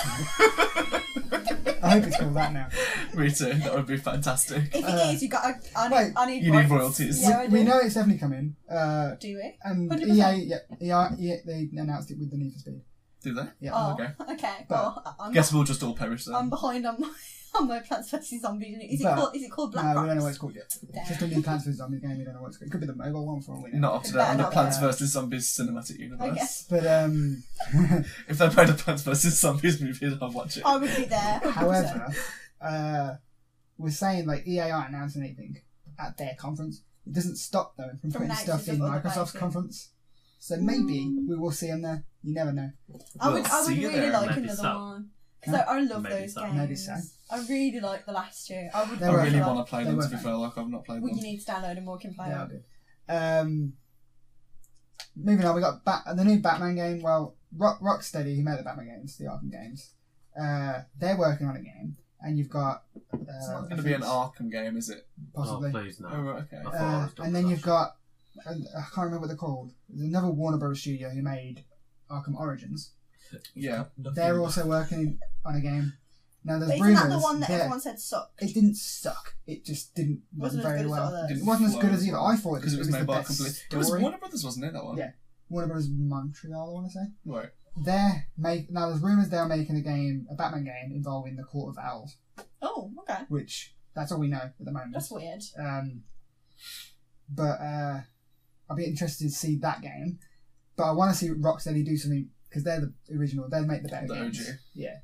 I hope it's called that now. Me too. That would be fantastic. If it is, you got. wait, I need. you need rights. royalties. Yeah, I do. We know it's definitely coming. Do we? And 100%. EA, they announced it with the Need for Speed. Do they? Yeah. Oh, okay. okay. But- Well, I'm, Guess we'll just all perish then. I'm behind on my Plants vs Zombies. But- Is it called Black No, Crops? we don't know what it's called yet. It's Damn. just a new Plants vs Zombies game. We don't know what it's called. It could be the mobile one for all we know. Not up to date on the Plants vs Zombies cinematic I universe. guess But If they made a Plants vs Zombies movie, I'd watch it. I would be there. 100%. however, we're saying like EA aren't announcing anything at their conference. It doesn't stop them from putting announcing stuff in stuff other Microsoft's places. conference. So maybe we will see them there. You never know. I would see you really there, like maybe another so. one. Because I love Maybe those so. games. Maybe so. I really like the last two. I would They I were really like- want to play they them, were to be fun. fair, like I've not played Well, them. you need to download them or can play They are them. good. Moving on, we got the new Batman game. Well, Rocksteady, who made the Batman games, the Arkham games, they're working on a game, and you've got. It's not going to be an Arkham game, is it? Possibly. Oh, please no. Oh, right, okay. I thought I was done And with then that you've shit. got. I can't remember what they're called. There's another Warner Bros. Studio who made Arkham Origins. Yeah. They're also working on a game. Now there's But isn't rumours that the one that that everyone said sucked? it didn't suck. It just wasn't Wasn't as very good as well. others. It wasn't as good as either. I thought Because it was the made by a best company. It was story. Warner Brothers, wasn't it, that one? Yeah. Warner Bros. Montreal, I want to say. Right. Now there's rumours they're making a Batman game involving the Court of Owls, Oh, okay. which that's all we know at the moment. That's weird. But I'll be interested to see that game. But I want to see Rocksteady do something because they're the original. They make the better The games. OG. Yeah.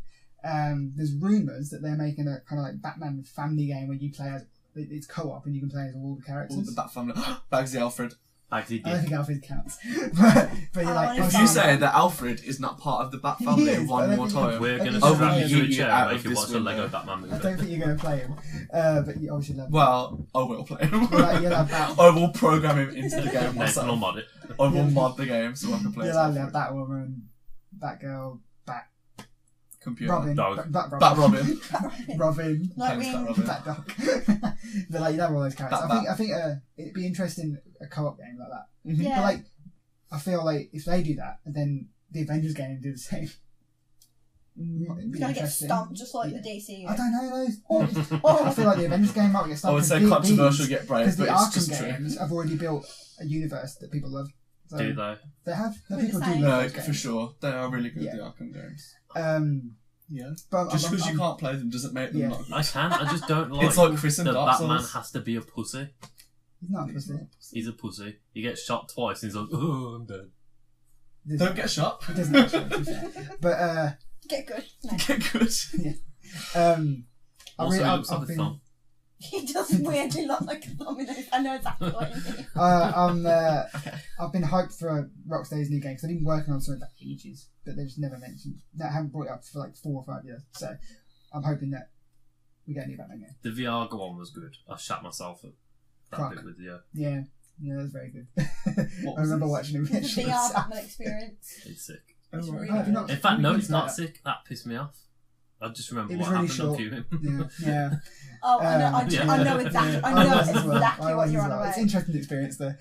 There's rumours that they're making a kind of like Batman family game where you play as it's co-op and you can play as all the characters. All the Bat family. Bagsy Alfred. Bagsy I don't did. think Alfred counts. but you're I like, wanna If see you Batman. say that Alfred is not part of the Bat family He is, I one don't more think time, We're going to I strap think you to a you chair out and of make you this watch a window. Lego Batman I movie. don't think you're going to play him. But you obviously love him. well, I will play him. You'll have Bat- I will program him into the game Nathan will myself. mod it. I will mod the game so I can play as You'll have Alfred. Batwoman, Batgirl, Computer. Robin, Dog. Bat Robin. Robin, Thanks, Nightwing. Robin. Bat Dog. But like you'd have all those characters. Bat. I think it'd be interesting a co-op game like that. Yeah. But like, I feel like if they do that, then the Avengers game do the same. It'd be You're gonna get interesting. stomped just like the DCU. I don't know those. Oh. I feel like the Avengers game might get stomped. I would say controversial get brave, because but the it's Arkham just true. games have already built a universe that people love. So Do they? They have. No, What people are do you love No, those for games. sure. They are really good, Yeah. the Arkham games. Yeah. But Just I'm- because you I'm- can't play them doesn't make them Yeah. not good. I can. I just don't like. It's like Chris and that Dark Batman Souls. has to be a pussy. He's not a pussy. He's a pussy. He gets shot twice and he's like, oh, I'm dead. Don't get shot. He doesn't actually, to be fair. But Get good. No. Get good. I Also, really, he I've, looks like I've a been, thumb. He does weirdly look like a domino. I know exactly what you mean. I've been hyped for Rocksteady's new game because they've been working on something for ages, but they just never mentioned. They haven't brought it up for like 4 or 5 years. So I'm hoping that we get a new Batman game. The Viagra one was good. I shat myself at that Fuck. bit with the. Yeah, that was very good. What I was remember this? watching it. The VR Batman experience. It's sick. It's right. really Oh, have you not- In fact, no, you it's can not say sick. That pissed me off. I just remember It was what really happened on short. Cuban. Yeah. Oh, I know. Yeah. I know exactly. Yeah. I know was as well. exactly I what was you're as on well. about. It's an interesting experience though.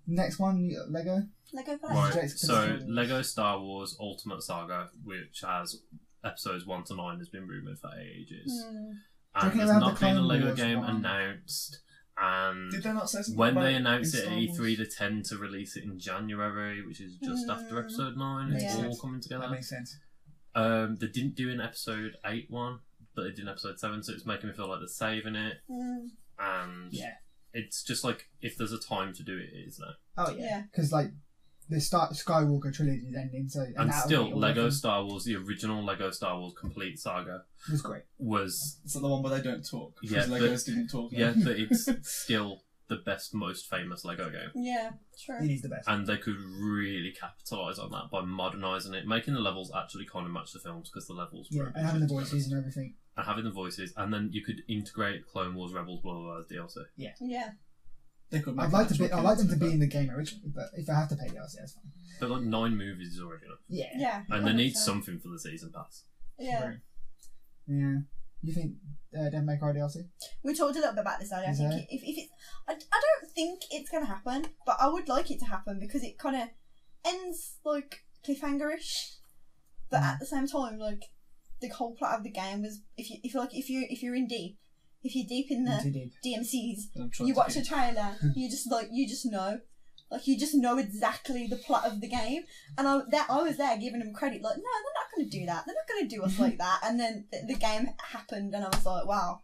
Next one, you got Lego. Lego Batman. Right. Jake's So Pistol. Lego Star Wars Ultimate Saga, which has episodes 1 to 9, has been rumored for ages, Hmm. Do you and reckon there's they'll have not the been a Clone Lego Wars game one? announced. And Did they not say something when about they it announced in it at Star Wars? E3, they tend to release it in January, which is just after episode 9. It's Yeah. all coming That together. makes sense. They didn't do an episode 8 one, but they did an episode 7, so it's making me feel like they're saving it. Hmm. And Yeah. it's just like, if there's a time to do it, it is now. Oh Yeah. because like the Skywalker trilogy is ending, so And that'll still, be all Lego different. Star Wars, the original Lego Star Wars Complete Saga, It was great. was, Is that the one where they don't talk? Yeah, Because Legos didn't talk. yeah, but it's still the best, most famous Lego game. Yeah. True. It is the best. And they could really capitalise on that by modernising it, making the levels actually kind of match the films, because the levels Yeah, were a bit and having the shit, to be voices honest. and everything. And having the voices, and then you could integrate Clone Wars, Rebels, blah blah blah as DLC. Yeah. They could make I'd like an to be. actual I'd like them to game be in the game originally, but if I have to pay DLC, that's fine. But like 9 movies is already enough, Yeah. Yeah. and they need 100%. something for the season pass. Yeah. Yeah. You think Devil May Cry DLC? We talked a little bit about this earlier. I Is think there? if it's, I don't think it's going to happen, but I would like it to happen because it kind of ends like cliffhanger-ish, but at the same time, like the whole plot of the game was if you're in deep, if you're deep in Too the deep. DMCs, I'm trying you to watch keep- a trailer, you just know exactly the plot of the game, and I was there giving them credit, like, no, they're not going to do that, they're not going to do us like that, and then the game happened, and I was like, wow,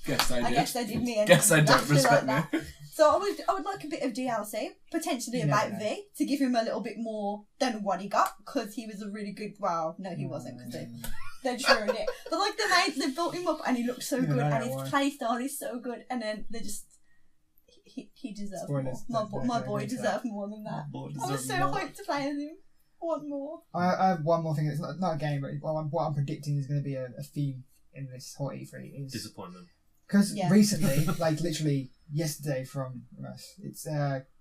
Guess they I did. guess they did me, and Guess they don't exactly respect like me. that. So I would like a bit of DLC, potentially You about never know. V, to give him a little bit more than what he got, because he was a really good. Well, no, he wasn't, because they just ruined it. But like they built him up, and he looked so Yeah, good, I and know his why. play style is so good, and then they just he deserved Spoilers. more. My Don't boy go into deserved more than that. Boy, I was deserve so more. hyped to play as him. I want more. I have one more thing. It's not a game, but what I'm predicting is going to be a theme in this whole E3 is Disappointment. because Yeah. recently, like literally yesterday from us, it's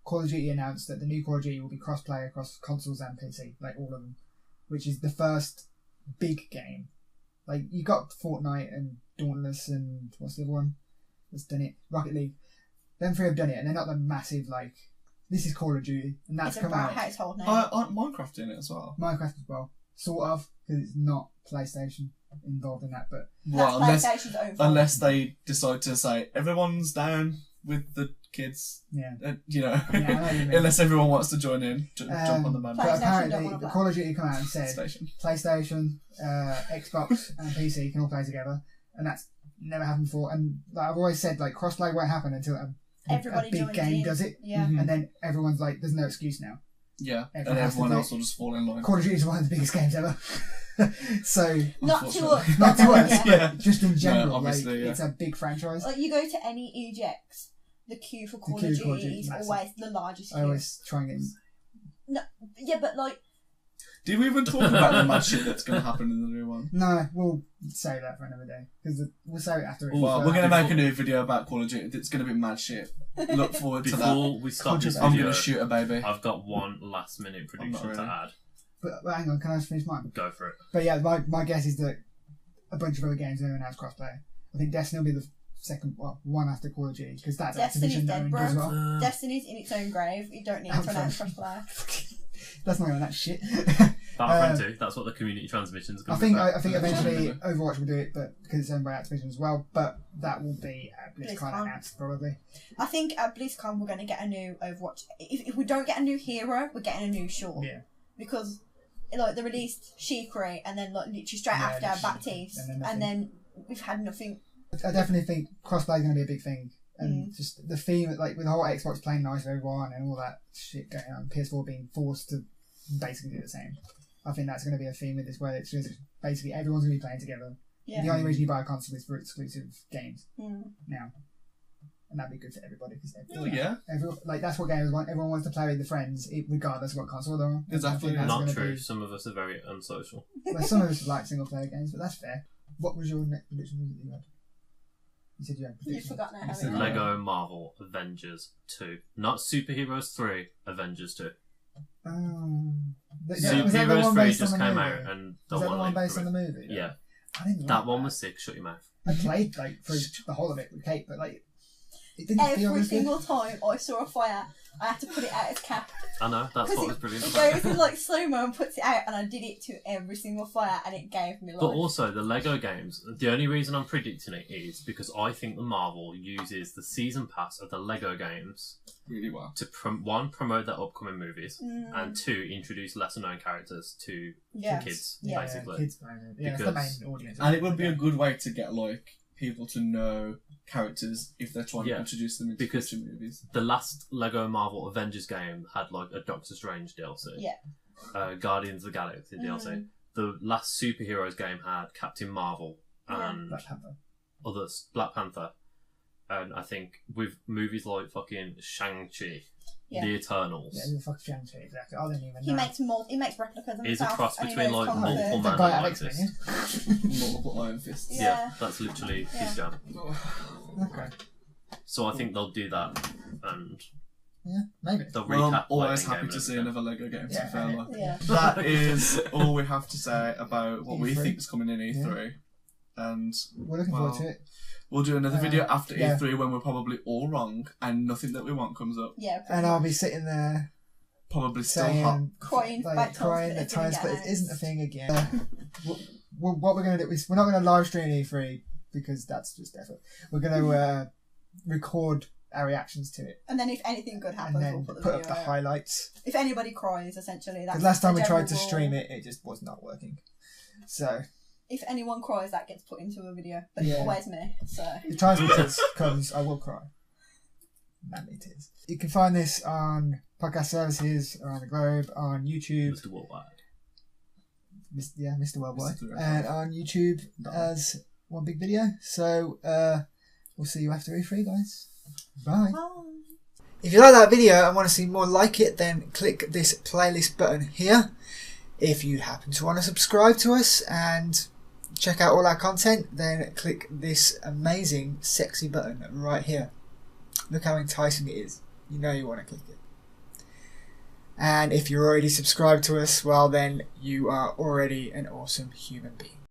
Call of Duty announced that the new Call of Duty will be cross-play across consoles and PC, like all of them, which is the first big game. Like you got Fortnite and Dauntless and what's the other one that's done it? Rocket League. Them 3 have done it, and they're not the massive like. This is Call of Duty, and that's It's a come out. household name. Aren't Minecraft in it as well? Minecraft as well, sort of, because it's not PlayStation involved in that, but Well, That's PlayStation's own fault. unless they decide to say everyone's down with the kids, yeah. you know, Yeah, I know what you mean. unless everyone wants to join in, jump on the PlayStation But bandwagon. don't apparently, wanna the play. Call of Duty come out and said Station. PlayStation, Xbox, and PC can all play together, and that's never happened before. And like, I've always said, like crossplay won't happen until a Everybody big joins game in. does it, Yeah. Mhm. and then everyone's like, "There's no excuse now." Yeah, and Everyone has to everyone do else it. will just fall in line. Call of Duty is one of the biggest games ever. So Not to Unfortunately. us. not to us, Yeah. but just in general, like obviously, yeah. it's a big franchise. Like you go to any EGX, the queue for Call queue of for Call of Duty Duty is is massive. always the largest I queue. always try and get. Yeah, but like Did we even talk about the mad shit that's going to happen in the new one? No, we'll save that for another day because we'll save it after. Well, we're going to before- make a new video about Call of Duty. It's going to be mad shit. Look forward to that. Before we start this Controversy. I'm video, going to shoot a baby. I've got one last minute prediction really. to add. But hang on, can I just finish mine? Go for it. But yeah, my guess is that a bunch of other games are going to announce crossplay. I think Destiny will be the second one after Call of Duty because that's Destiny's Activision dead, owned bro. as well. Destiny's in its own grave. You don't need to announce crossplay. That's not even that shit. Battlefront 2, that's what the community transmission is going I to be. I think eventually Overwatch will do it, but because it's owned by Activision as well. But that will be at BlizzCon announced probably. I think at BlizzCon we're going to get a new Overwatch. If we don't get a new hero, we're getting a new Shaw. Yeah. Because like they released Shikari and then like literally straight after Baptiste, and then we've had nothing. I definitely think crossplay is going to be a big thing, and just the theme, like with the whole Xbox playing nice with everyone and all that shit going on, PS4 being forced to basically do the same. I think that's going to be a theme with this, where it's just basically everyone's going to be playing together. Yeah. The only reason you buy a console is for exclusive games now, and that'd be good for everybody because everyone, like that's what gamers want. Everyone wants to play with their friends, regardless of what console they're on. Exactly. Not true. Some of us are very unsocial. Well, some of us like single player games, but that's fair. What was your next prediction that you had? You said you had predictions. You forgot now, haven't you? Lego Marvel Avengers 2. Not Superheroes 3, Avengers 2. Superheroes 3 just came out and was that the one based on the movie? Yeah. I didn't like that one was sick, shut your mouth. I played like through the whole of it with Kate, but like it didn't feel every good. single time I saw a fire, I had to put it out its cap. I know, that's what was brilliant. It goes in like slow-mo and puts it out, and I did it to every single fire, and it gave me life. But also, the Lego games, the only reason I'm predicting it is because I think the Marvel uses the season pass of the Lego games really well to one, promote their upcoming movies, and two, introduce lesser-known characters to kids, basically. Kids, that's the main audience. And it would be a good way to get like people to know characters if they're trying to introduce them into future movies. The last Lego Marvel Avengers game had like a Doctor Strange DLC. Guardians of the Galaxy DLC. The last superheroes game had Captain Marvel and Black Panther. And I think with movies like fucking Shang-Chi, The Eternals. Yeah, fuck Shang-Chi, exactly. I didn't even know. He makes replicas of He's himself. a cross between like multiple man and Axis. Multiple Iron Fists. Yeah, that's literally his jam. Okay. So I think they'll do that, and maybe they'll well, recap. I'm always happy to see another Lego game. To be fair, like. Yeah. That is all we have to say about what we think is coming in E3, and we're looking forward to it. We'll do another video after E3 when we're probably all wrong and nothing that we want comes up. Yeah. And I'll be sitting there probably saying, still hot. crying that Timesplitters isn't a thing again. What we're going to do is we're not going to live stream E3 because that's just effort. We're going to record our reactions to it. And then if anything good happens, and then we'll put up the highlights. If anybody cries, essentially. Because last time we tried to stream it, it just was not working. So... if anyone cries, that gets put into a video. But it's always me, so... If Timesplitters comes, I will cry. Manly tears. You can find this on podcast services around the globe, on YouTube. Mr. Worldwide. Mr. Worldwide. And on YouTube as one big video. So, we'll see you after E3, guys. Bye. Bye. If you like that video and want to see more like it, then click this playlist button here. If you happen to want to subscribe to us and check out all our content, then click this amazing sexy button right here. Look how enticing it is. You know you want to click it. And if you're already subscribed to us, well then you are already an awesome human being.